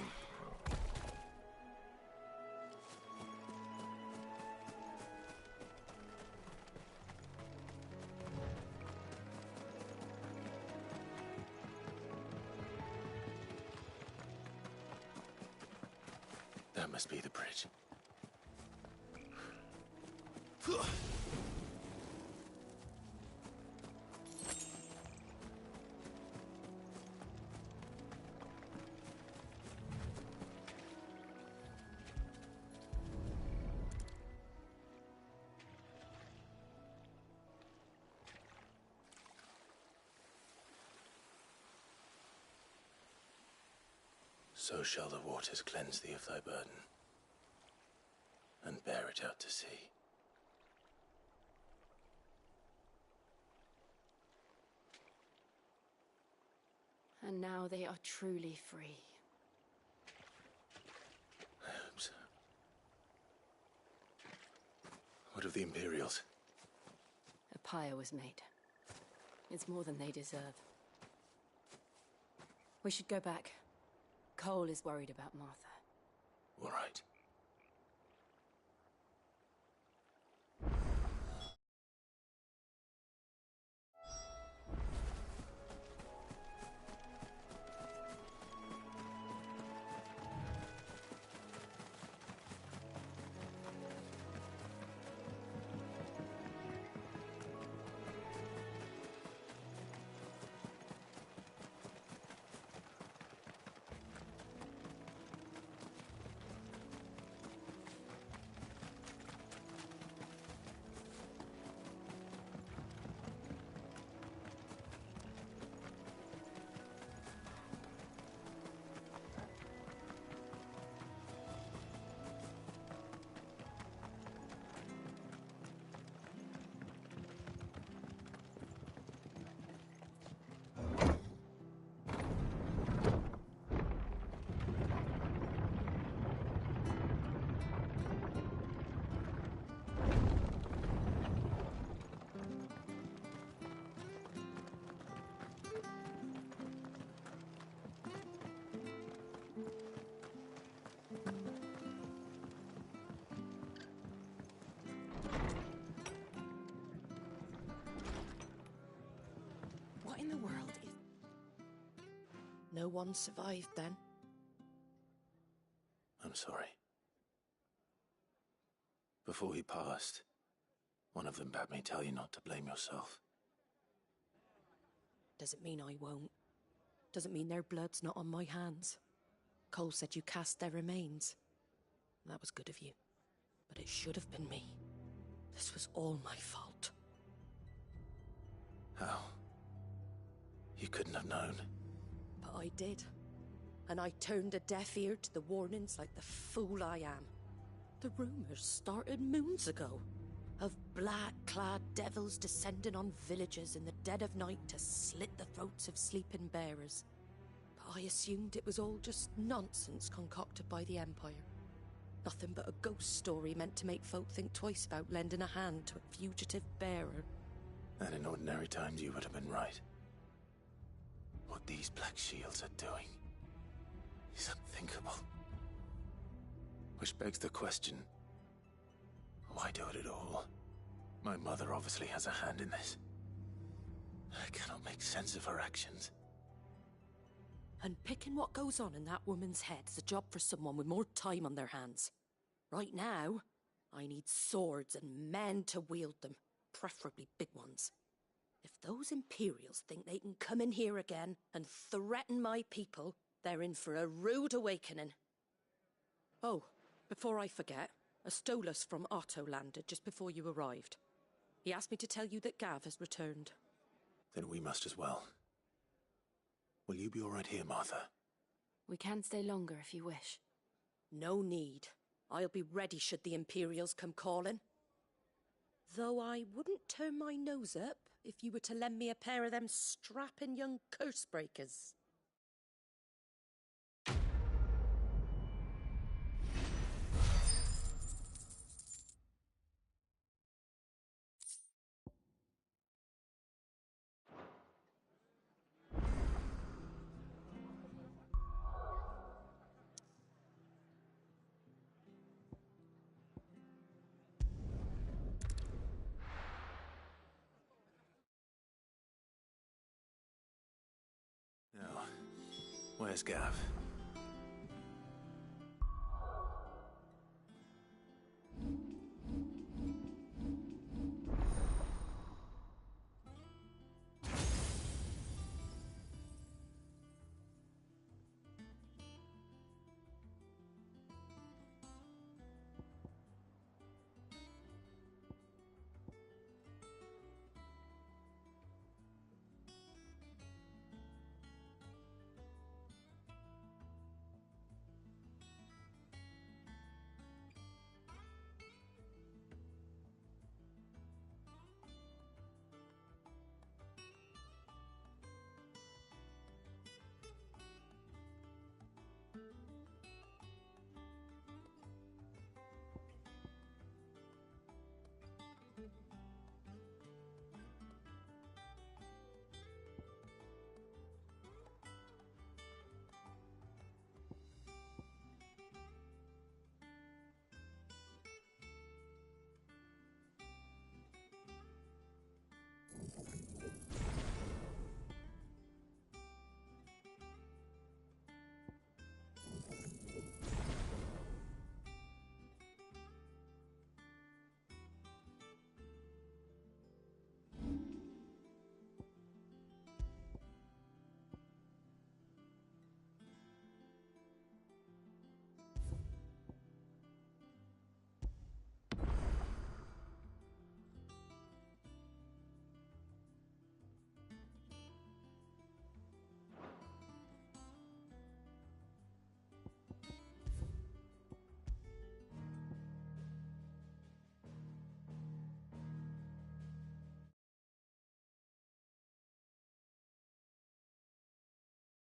That must be the bridge. So shall the waters cleanse thee of thy burden, and bear it out to sea. And now they are truly free. I hope so. What of the Imperials? A pyre was made. It's more than they deserve. We should go back. Cole is worried about Martha. All right. What in the world is... No one survived then? I'm sorry. Before he passed, one of them bade me tell you not to blame yourself. Doesn't mean I won't. Doesn't mean their blood's not on my hands. Cole said you cast their remains. That was good of you. But it should have been me. This was all my fault. How? You couldn't have known. But I did. And I turned a deaf ear to the warnings like the fool I am. The rumours started moons ago. Of black-clad devils descending on villages in the dead of night to slit the throats of sleeping bearers. But I assumed it was all just nonsense concocted by the Empire. Nothing but a ghost story meant to make folk think twice about lending a hand to a fugitive bearer. And in ordinary times you would have been right. What these Black Shields are doing is unthinkable. Which begs the question, why do it at all? My mother obviously has a hand in this. I cannot make sense of her actions. And picking what goes on in that woman's head is a job for someone with more time on their hands. Right now, I need swords and men to wield them, preferably big ones. If those Imperials think they can come in here again and threaten my people, they're in for a rude awakening. Oh, before I forget, a Stolas from Otto landed just before you arrived. He asked me to tell you that Gav has returned. Then we must as well. Will you be all right here, Martha? We can stay longer if you wish. No need. I'll be ready should the Imperials come calling. Though I wouldn't turn my nose up if you were to lend me a pair of them strapping young curse breakers. Where's Gav?